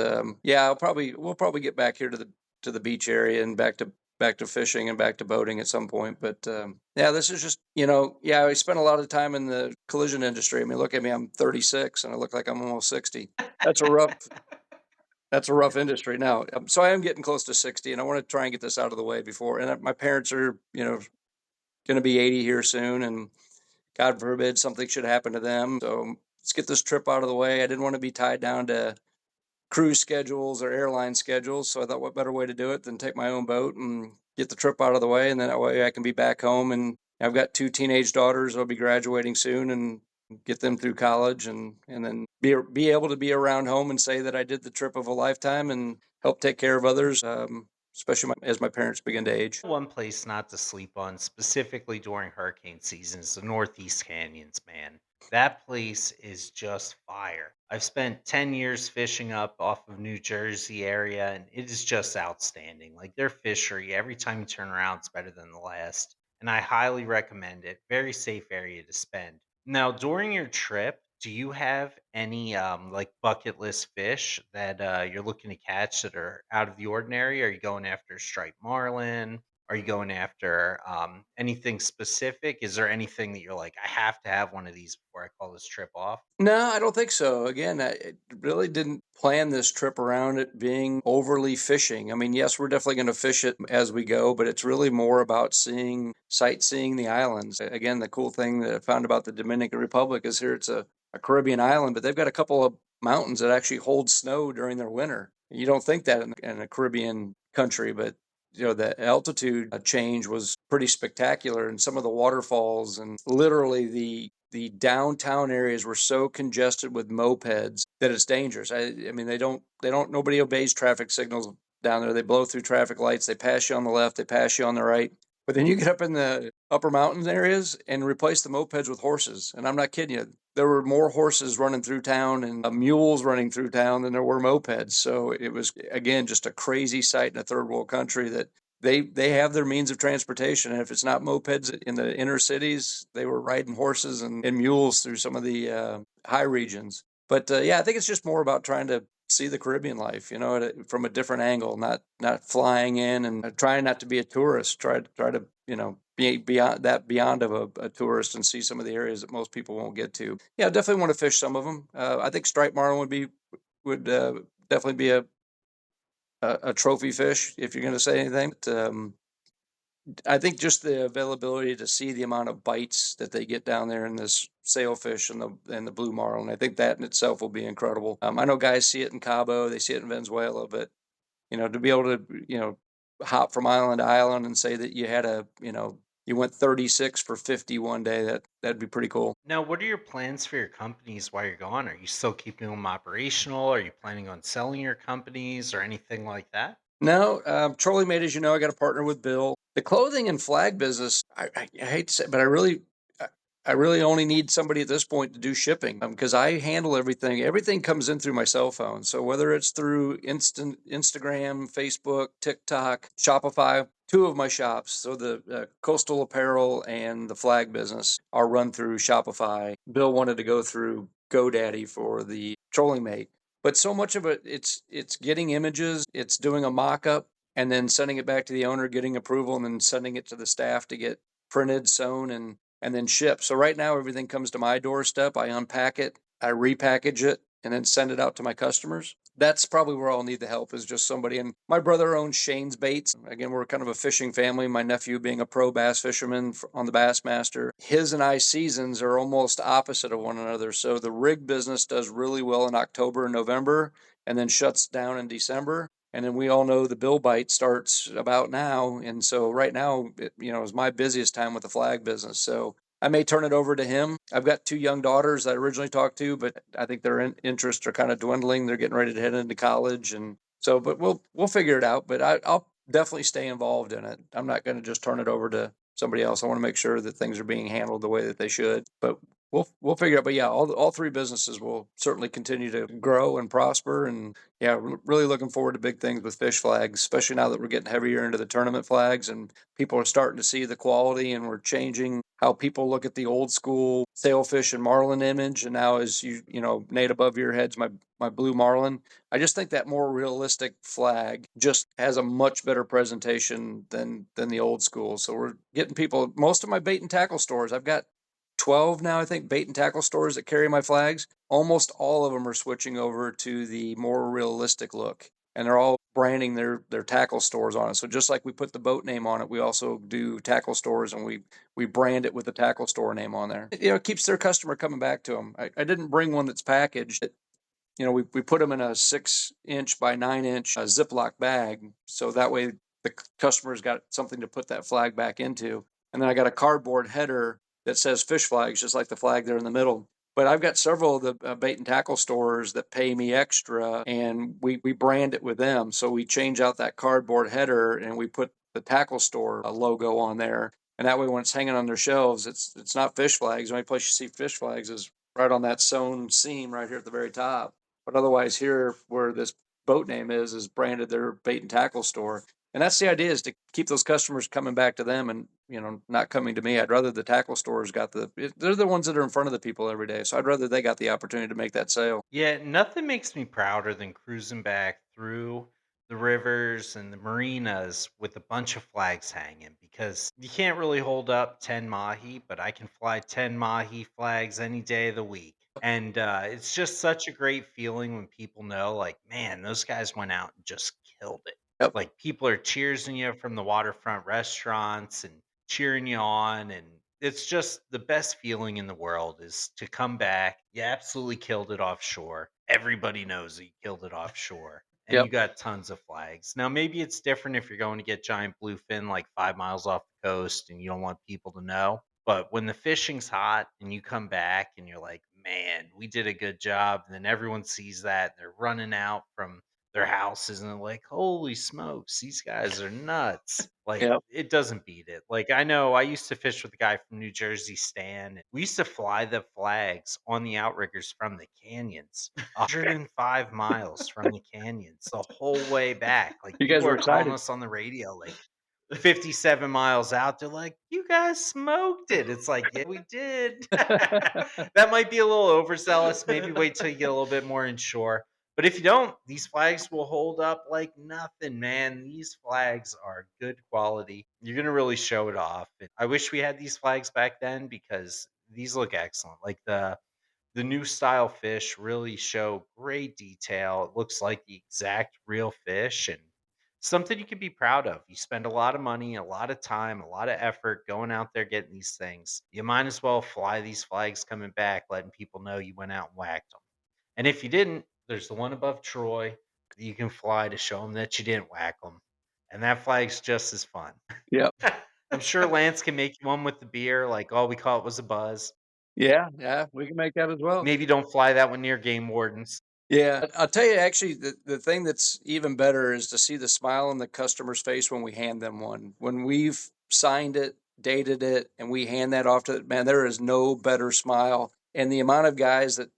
yeah, we'll probably get back here to the beach area and back to fishing and back to boating at some point. But yeah, this is just yeah, I spent a lot of time in the collision industry. I mean, look at me, I'm 36, and I look like I'm almost 60. That's a rough that's a rough industry now. So I am getting close to 60, and I want to try and get this out of the way before. And my parents are, going to be 80 here soon, and God forbid something should happen to them. So let's get this trip out of the way. I didn't want to be tied down to cruise schedules or airline schedules. So I thought, what better way to do it than take my own boat and get the trip out of the way, and then that way I can be back home. And I've got two teenage daughters. I'll be graduating soon, and get them through college, and then be able to be around home and say that I did the trip of a lifetime and help take care of others, especially as my parents begin to age. One place not to sleep on, specifically during hurricane season, is the Northeast Canyons, man. That place is just fire. I've spent 10 years fishing up off of New Jersey area, and it is just outstanding. Like their fishery, every time you turn around, it's better than the last. And I highly recommend it. Very safe area to spend. Now, during your trip, do you have any like bucket list fish that you're looking to catch that are out of the ordinary? Are you going after striped marlin? Are you going after anything specific? Is there anything that you're like, I have to have one of these before I call this trip off? No, I don't think so. Again, I really didn't plan this trip around it being overly fishing. I mean, yes, we're definitely going to fish it as we go, but it's really more about sightseeing the islands. Again, the cool thing that I found about the Dominican Republic is here it's a Caribbean island, but they've got a couple of mountains that actually hold snow during their winter. You don't think that in a Caribbean country, but the altitude change was pretty spectacular, and some of the waterfalls, and literally the downtown areas were so congested with mopeds that it's dangerous. I mean, nobody obeys traffic signals down there. They blow through traffic lights. They pass you on the left. They pass you on the right. But then you get up in the upper mountain areas and replace the mopeds with horses. And I'm not kidding you. There were more horses running through town and mules running through town than there were mopeds. So it was, again, just a crazy sight in a third world country that they have their means of transportation, and if it's not mopeds in the inner cities, they were riding horses and mules through some of the high regions. But yeah, I think it's just more about trying to see the Caribbean life, from a different angle, not flying in, and trying not to be a tourist. Try to be beyond of a tourist and see some of the areas that most people won't get to. Yeah, definitely want to fish some of them. I think striped marlin would definitely be a trophy fish if you're going to say anything. But, I think just the availability to see the amount of bites that they get down there in this sailfish and the blue marlin, I think that in itself will be incredible. I know guys see it in Cabo, they see it in Venezuela, but to be able to hop from island to island and say that you had you went 36 for 50 one day, that'd be pretty cool. Now, what are your plans for your companies while you're gone? Are you still keeping them operational? Are you planning on selling your companies or anything like that? No, Trolley Mate, as you know, I got to partner with Bill. The clothing and flag business, I hate to say, but I really only need somebody at this point to do shipping because I handle everything. Everything comes in through my cell phone. So whether it's through Instagram, Facebook, TikTok, Shopify, two of my shops, so the coastal apparel and the flag business, are run through Shopify. Bill wanted to go through GoDaddy for the trolling mate. But so much of it, it's getting images, it's doing a mock-up, and then sending it back to the owner, getting approval, and then sending it to the staff to get printed, sewn, and then shipped. So right now, everything comes to my doorstep. I unpack it, I repackage it, and then send it out to my customers. That's probably where I'll need the help, is just somebody. And my brother owns Shane's Baits. Again, we're kind of a fishing family. My nephew being a pro bass fisherman on the Bassmaster. His and I's seasons are almost opposite of one another. So the rig business does really well in October and November, and then shuts down in December. And then we all know the bill bite starts about now. And so right now, is my busiest time with the flag business. So I may turn it over to him. I've got 2 young daughters I originally talked to, but I think their interests are kind of dwindling. They're getting ready to head into college, and so, but we'll figure it out. But I'll definitely stay involved in it. I'm not going to just turn it over to somebody else. I want to make sure that things are being handled the way that they should. But we'll figure it out. But yeah, all 3 businesses will certainly continue to grow and prosper. And yeah, really looking forward to big things with fish flags, especially now that we're getting heavier into the tournament flags and people are starting to see the quality, and we're changing how people look at the old school sailfish and marlin image. And now, as Nate, above your head's my blue marlin. I just think that more realistic flag just has a much better presentation than the old school. So we're getting people. Most of my bait and tackle stores, I've got 12 now, I think, bait and tackle stores that carry my flags. Almost all of them are switching over to the more realistic look, and they're all branding their tackle stores on it. So just like we put the boat name on it, we also do tackle stores, and we brand it with the tackle store name on there. It keeps their customer coming back to them. I didn't bring one that's packaged. We put them in a 6-inch by 9-inch Ziploc bag, so that way the customer's got something to put that flag back into. And then I got a cardboard header that says fish flags, just like the flag there in the middle. But I've got several of the bait and tackle stores that pay me extra, and we brand it with them. So we change out that cardboard header, and we put the tackle store logo on there. And that way, when it's hanging on their shelves, it's not fish flags. The only place you see fish flags is right on that sewn seam right here at the very top. But otherwise, here where this boat name is branded their bait and tackle store. And that's the idea, is to keep those customers coming back to them and, not coming to me. I'd rather the tackle stores they're the ones that are in front of the people every day. So I'd rather they got the opportunity to make that sale. Yeah, nothing makes me prouder than cruising back through the rivers and the marinas with a bunch of flags hanging, because you can't really hold up 10 mahi, but I can fly 10 mahi flags any day of the week. And it's just such a great feeling when people know, like, man, those guys went out and just killed it. Yep. Like, people are cheersing you from the waterfront restaurants and cheering you on. And it's just the best feeling in the world is to come back. You absolutely killed it offshore. Everybody knows that you killed it offshore. And Yep. you got tons of flags. Now, maybe it's different if you're going to get giant bluefin like 5 miles off the coast and you don't want people to know. But when the fishing's hot and you come back and you're like, man, we did a good job. And then everyone sees that. They're running out from their houses and they're like, holy smokes, these guys are nuts. Like, Yep. it doesn't beat it. Like, I know I used to fish with a guy from New Jersey, Stan. And we used to fly the flags on the outriggers from the canyons, 105 miles from the canyons, the whole way back. Like, You guys people were are calling excited. us on the radio, like 57 miles out. They're like, you guys smoked it. It's like, yeah, we did. That might be a little overzealous. Maybe wait till you get a little bit more inshore. But if you don't, these flags will hold up like nothing, man. These flags are good quality. You're going to really show it off. And I wish we had these flags back then, because these look excellent. Like the new style fish really show great detail. It looks like the exact real fish, and something you can be proud of. You spend a lot of money, a lot of time, a lot of effort going out there getting these things. You might as well fly these flags coming back, letting people know you went out and whacked them. And if you didn't, there's the one above Troy that you can fly to show them that you didn't whack them. And that flag's just as fun. Yep. I'm sure Lance can make one with the beer, like all we caught was a buzz. Yeah, we can make that as well. Maybe don't fly that one near game wardens. Yeah, I'll tell you, actually, the thing that's even better is to see the smile on the customer's face when we hand them one. When we've signed it, dated it, and we hand that off to, man, there is no better smile. And the amount of guys that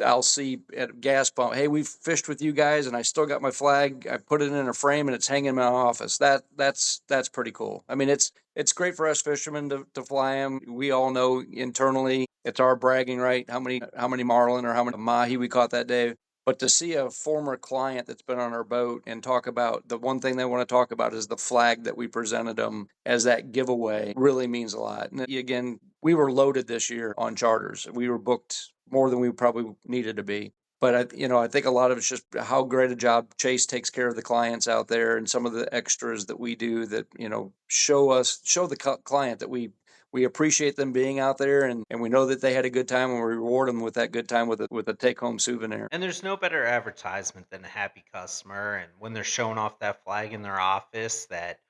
I'll see at a gas pump, hey, we've fished with you guys, and I still got my flag. I put it in a frame, and it's hanging in my office. That's pretty cool. I mean, it's great for us fishermen to fly them. We all know internally It's our bragging right, how many marlin or how many mahi we caught that day. But to see a former client that's been on our boat and talk about the one thing they want to talk about is the flag that we presented them as that giveaway really means a lot. And again, we were loaded this year on charters. We were booked more than we probably needed to be. But I think a lot of it's just how great a job Chase takes care of the clients out there, and some of the extras that we do that show the client that we appreciate them being out there, and we know that they had a good time, and we reward them with that good time with a take home souvenir. And there's no better advertisement than a happy customer. And when they're showing off that flag in their office, that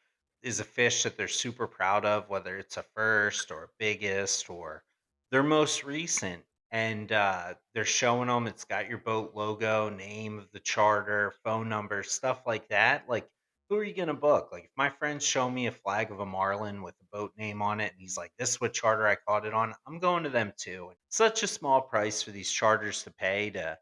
is a fish that they're super proud of, whether it's a first or a biggest or their most recent. And they're showing them, it's got your boat logo, name of the charter, phone number, stuff like that. Like, who are you going to book? Like, if my friends show me a flag of a marlin with a boat name on it, and he's like, this is what charter I caught it on, I'm going to them too. And such a small price for these charters to pay to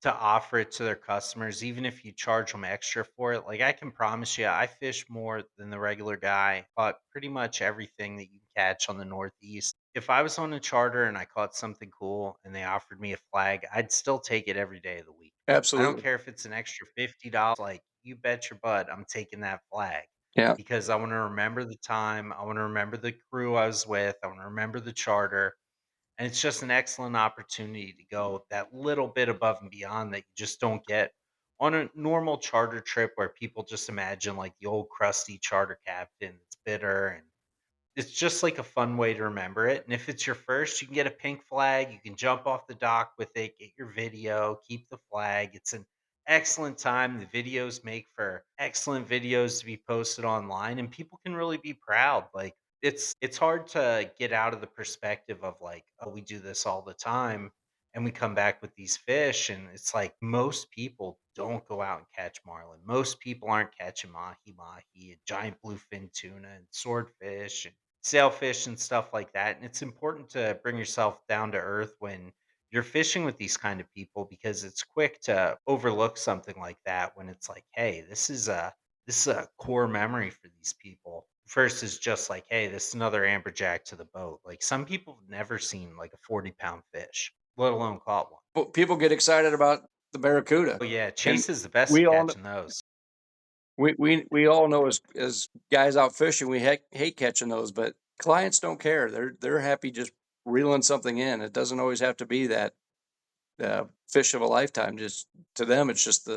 offer it to their customers, even if you charge them extra for it. Like, I can promise you, I fish more than the regular guy. Caught pretty much everything that you can catch on the Northeast. If I was on a charter and I caught something cool and they offered me a flag, I'd still take it every day of the week. I don't Absolutely. care if it's an extra $50. Like, you bet your butt, I'm taking that flag Yeah. because I want to remember the time. I want to remember the crew I was with. I want to remember the charter. And it's just an excellent opportunity to go that little bit above and beyond that you just don't get on a normal charter trip where people just imagine like the old crusty charter captain that's bitter. And it's just like a fun way to remember it. And if it's your first, you can get a pink flag. You can jump off the dock with it, get your video, keep the flag. It's an excellent time. The videos make for excellent videos to be posted online, and people can really be proud. Like, it's hard to get out of the perspective of like, oh, we do this all the time and we come back with these fish, and it's like most people don't go out and catch marlin. Most people aren't catching mahi and giant bluefin tuna and swordfish and sailfish and stuff like that. And it's important to bring yourself down to earth when you're fishing with these kind of people, because it's quick to overlook something like that when it's like, hey, this is a core memory for these people. First is just like, hey, this is another amberjack to the boat. Like, some people have never seen like a 40-pound fish, let alone caught one. But people get excited about the barracuda. Oh yeah, And Chase is the best we at all catching those. we all know as guys out fishing, we hate catching those, but clients don't care. They're happy just reeling something in. It doesn't always have to be that fish of a lifetime. Just to them, it's just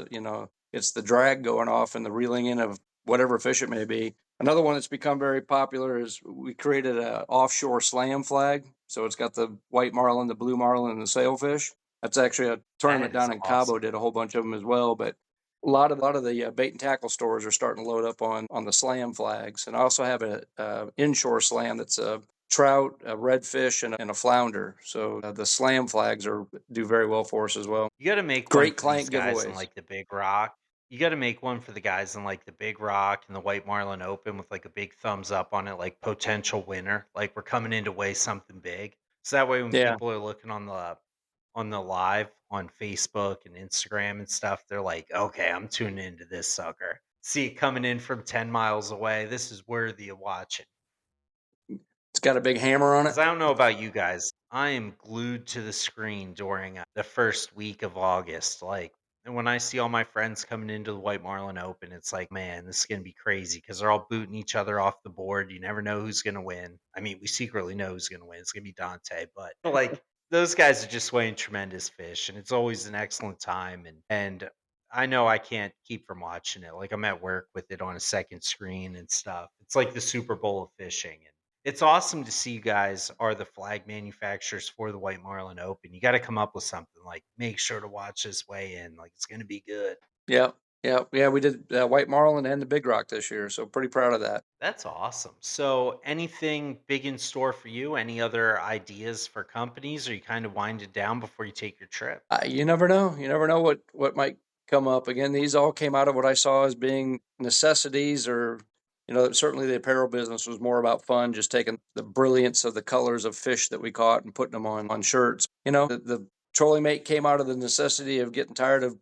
it's the drag going off and the reeling in of whatever fish it may be. Another one that's become very popular is we created a offshore slam flag. So it's got the white marlin, the blue marlin, and the sailfish. That's actually a tournament That is down in awesome. Cabo. Did a whole bunch of them as well, but a lot of the bait and tackle stores are starting to load up on the slam flags. And I also have a inshore slam that's a trout, a redfish, and a flounder. So the slam flags do very well for us as well. You got to make one Great for these client guys in giveaways. like the Big Rock. You got to make one for the guys in like the Big Rock and the White Marlin Open with like a big thumbs up on it, like potential winner. Like, we're coming in to weigh something big. So that way, when Yeah. people are looking on the live on Facebook and Instagram and stuff, they're like, okay, I'm tuning into this sucker. See it coming in from 10 miles away. This is worthy of watching. It's got a big hammer on it. 'Cause I don't know about you guys. I am glued to the screen during the first week of August. Like, and when I see all my friends coming into the White Marlin Open, it's like, man, this is going to be crazy because they're all booting each other off the board. You never know who's going to win. I mean, we secretly know who's going to win. It's going to be Dante, but like, those guys are just weighing tremendous fish, and it's always an excellent time. And I know I can't keep from watching it. Like, I'm at work with it on a second screen and stuff. It's like the Super Bowl of fishing. And it's awesome to see you guys are the flag manufacturers for the White Marlin Open. You got to come up with something like, make sure to watch this weigh in. Like, it's going to be good. Yeah. We did white marlin and the big rock this year, so pretty proud of that. That's awesome. So, anything big in store for you? Any other ideas for companies? Or you kind of wind it down before you take your trip? You never know. You never know what might come up. Again, these all came out of what I saw as being necessities, or certainly the apparel business was more about fun, just taking the brilliance of the colors of fish that we caught and putting them on shirts. The trolling mate came out of the necessity of getting tired of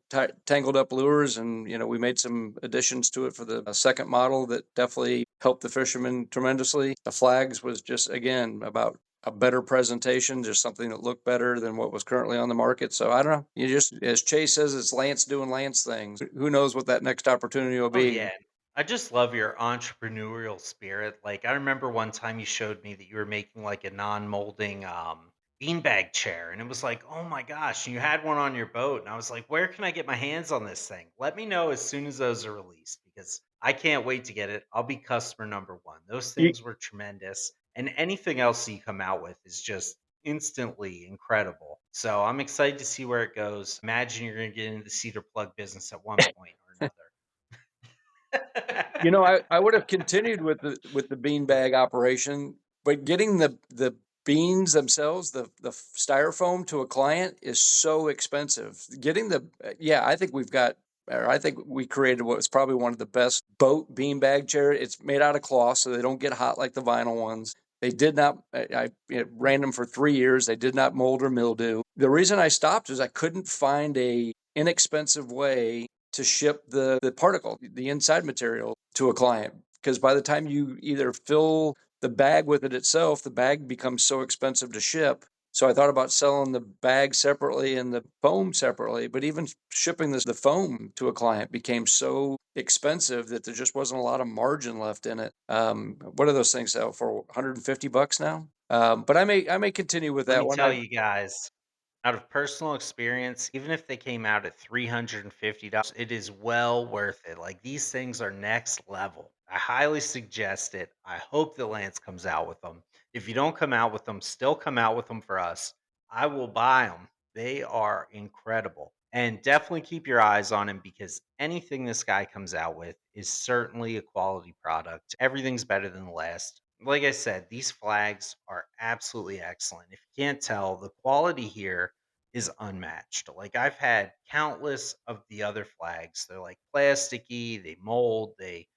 tangled up lures, and we made some additions to it for the second model that definitely helped the fishermen tremendously. The flags was just again about a better presentation, just something that looked better than what was currently on the market. So I don't know. You just, as Chase says, it's Lance doing Lance things. Who knows what that next opportunity will Oh be? yeah. I just love your entrepreneurial spirit. Like I remember one time you showed me that you were making like a non-molding beanbag chair and it was like, "Oh my gosh, and you had one on your boat." And I was like, "Where can I get my hands on this thing?" Let me know as soon as those are released because I can't wait to get it. I'll be customer number 1. Those You, things were tremendous. And anything else you come out with is just instantly incredible. So I'm excited to see where it goes. Imagine you're going to get into the cedar plug business at one point or another. I would have continued with the beanbag operation, but getting the beans themselves, the styrofoam to a client is so expensive. Getting yeah, I think we created what was probably one of the best boat beanbag chair. It's made out of cloth, so they don't get hot like the vinyl ones. They did not. Ran them for 3 years. They did not mold or mildew. The reason I stopped is I couldn't find a inexpensive way to ship the particle, the inside material to a client. Because by the time you either fill the bag with it itself, the bag becomes so expensive to ship. So I thought about selling the bag separately and the foam separately, but even shipping the foam to a client became so expensive that there just wasn't a lot of margin left in it. What are those things sell for? $150 now? But I may continue with Let that me one. tell you guys, out of personal experience, even if they came out at $350, it is well worth it. Like these things are next level. I highly suggest it. I hope that Lance comes out with them. If you don't come out with them, still come out with them for us. I will buy them. They are incredible. And definitely keep your eyes on him because anything this guy comes out with is certainly a quality product. Everything's better than the last. Like I said, these flags are absolutely excellent. If you can't tell, the quality here is unmatched. Like I've had countless of the other flags. They're like plasticky, they mold, they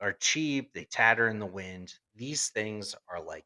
are cheap, they tatter in the wind. These things are like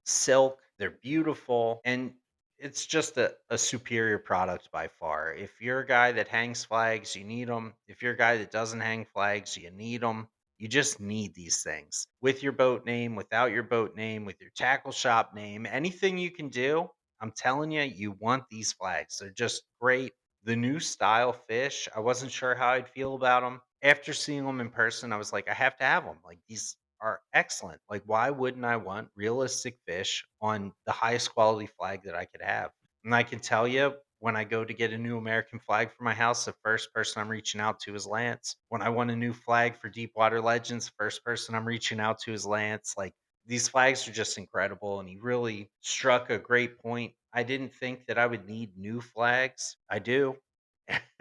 silk, they're beautiful, and it's just a superior product by far. If you're a guy that hangs flags, you need them. If you're a guy that doesn't hang flags, you need them. You just need these things with your boat name, without your boat name, with your tackle shop name, anything you can do. I'm telling you, you want these flags. They're just great. The new style fish, I wasn't sure how I'd feel about them. After seeing them in person, I was like, I have to have them. Like these are excellent. Like why wouldn't I want realistic fish on the highest quality flag that I could have? And I can tell you when I go to get a new American flag for my house, the first person I'm reaching out to is Lance. When I want a new flag for Deepwater Legends, the first person I'm reaching out to is Lance. Like these flags are just incredible. And he really struck a great point. I didn't think that I would need new flags. I do.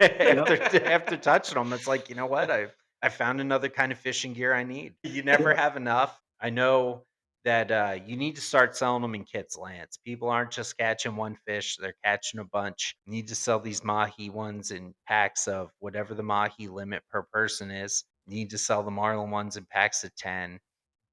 Yep. After touching them, it's like, you know what? I found another kind of fishing gear I need. You never have enough. I know that you need to start selling them in kits, Lance. People aren't just catching one fish, they're catching a bunch. You need to sell these mahi ones in packs of whatever the mahi limit per person is. You need to sell the marlin ones in packs of 10.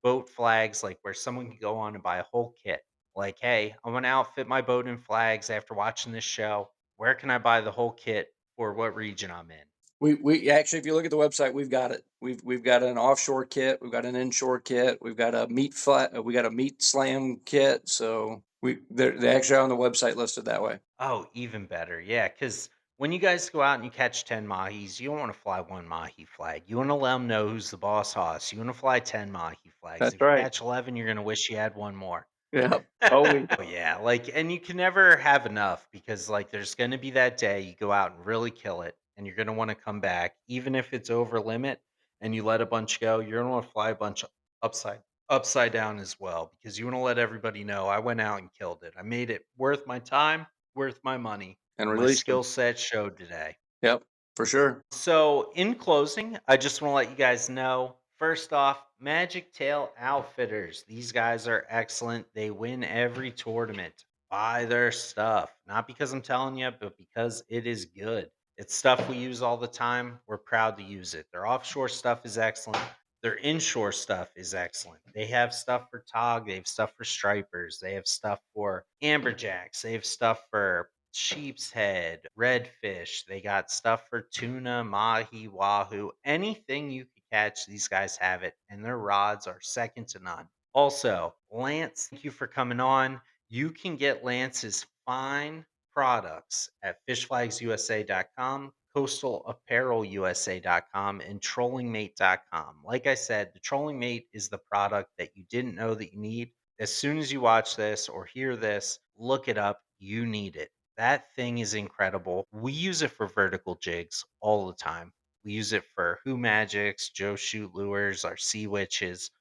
Boat flags, like where someone can go on and buy a whole kit. Like, hey, I want to outfit my boat in flags after watching this show. Where can I buy the whole kit for what region I'm in? We actually, if you look at the website, we've got it. We've got an offshore kit, we've got an inshore kit, we've got a we got a meat slam kit. So they're actually on the website listed that way. Oh, even better. Yeah, because when you guys go out and you catch 10 mahis, you don't want to fly one mahi flag. You want to let them know who's the boss hoss. You want to fly 10 mahi flags. That's If you right. catch 11, you're going to wish you had one more. Yeah. Always. Oh yeah, like and you can never have enough because like there's going to be that day you go out and really kill it and you're going to want to come back even if it's over limit and you let a bunch go, you're going to want to fly a bunch upside upside down as well because you want to let everybody know I went out and killed it. I made it worth my time, worth my money, And and my release them. skill set showed today. Yep, for sure. So, in closing, I just want to let you guys know first off, Magic Tail Outfitters. These guys are excellent. They win every tournament. Buy their stuff. Not because I'm telling you, but because it is good. It's stuff we use all the time. We're proud to use it. Their offshore stuff is excellent. Their inshore stuff is excellent. They have stuff for tog. They have stuff for stripers. They have stuff for amberjacks. They have stuff for sheep's head, redfish. They got stuff for tuna, mahi, wahoo, anything you could catch. These guys have it, and their rods are second to none. Also, Lance, thank you for coming on. You can get Lance's fine products at fishflagsusa.com, coastalapparelusa.com, and trollingmate.com. Like I said, the Trolling Mate is the product that you didn't know that you need. As soon as you watch this or hear this, look it up. You need it. That thing is incredible. We use it for vertical jigs all the time. We use it for Who Magics, Joe Shoot Lures, our Sea Witches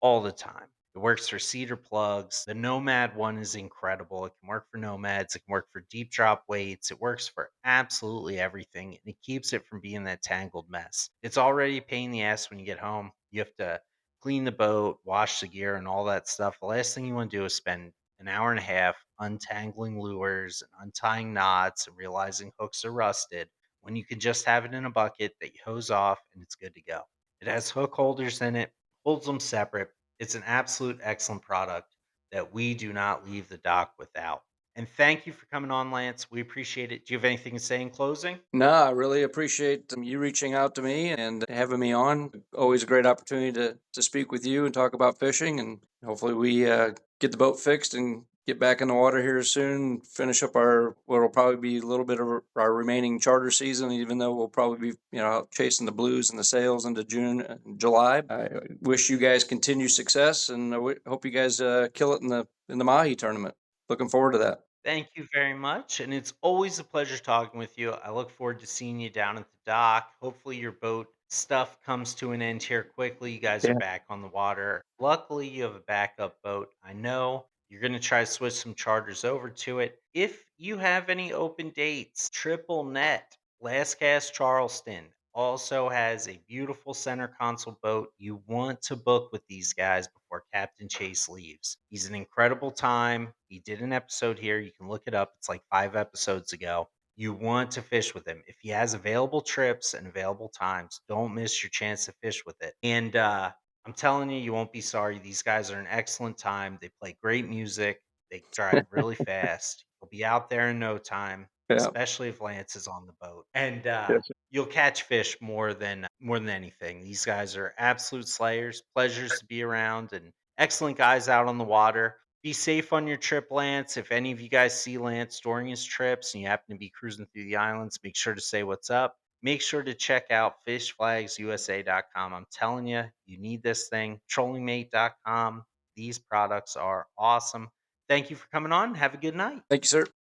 all the time. It works for cedar plugs. The Nomad one is incredible. It can work for nomads. It can work for deep drop weights. It works for absolutely everything, and it keeps it from being that tangled mess. It's already a pain in the ass when you get home. You have to clean the boat, wash the gear, and all that stuff. The last thing you want to do is spend an hour and a half untangling lures and untying knots and realizing hooks are rusted when you can just have it in a bucket that you hose off and it's good to go. It has hook holders in it, holds them separate. It's an absolute excellent product that we do not leave the dock without. And thank you for coming on, Lance. We appreciate it. Do you have anything to say in closing? No, I really appreciate you reaching out to me and having me on. Always a great opportunity to speak with you and talk about fishing. And hopefully we get the boat fixed and get back in the water here soon. Finish up our what'll probably be a little bit of our remaining charter season, even though we'll probably be out chasing the blues and the sails into June and July. I wish you guys continued success, and I hope you guys kill it in the Mahi tournament. Looking forward to that. Thank you very much. And it's always a pleasure talking with you. I look forward to seeing you down at the dock. Hopefully, your boat stuff comes to an end here quickly. You guys are Yeah. back on the water. Luckily, you have a backup boat. I know you're going to try to switch some charters over to it. If you have any open dates, Triple Net, Last Cast Charleston also has a beautiful center console boat. You want to book with these guys before Captain Chase leaves. He's an incredible time. He did an episode here. You can look it up. It's like 5 episodes ago. You want to fish with him. If he has available trips and available times, don't miss your chance to fish with it. And I'm telling you, you won't be sorry. These guys are an excellent time. They play great music. They drive really fast. You'll be out there in no time, Yeah. especially if Lance is on the boat. And Yes. you'll catch fish more than anything. These guys are absolute slayers, pleasures to be around, and excellent guys out on the water. Be safe on your trip, Lance. If any of you guys see Lance during his trips and you happen to be cruising through the islands, make sure to say what's up. Make sure to check out fishflagsusa.com. I'm telling you, you need this thing. Trollingmate.com. These products are awesome. Thank you for coming on. Have a good night. Thank you, sir.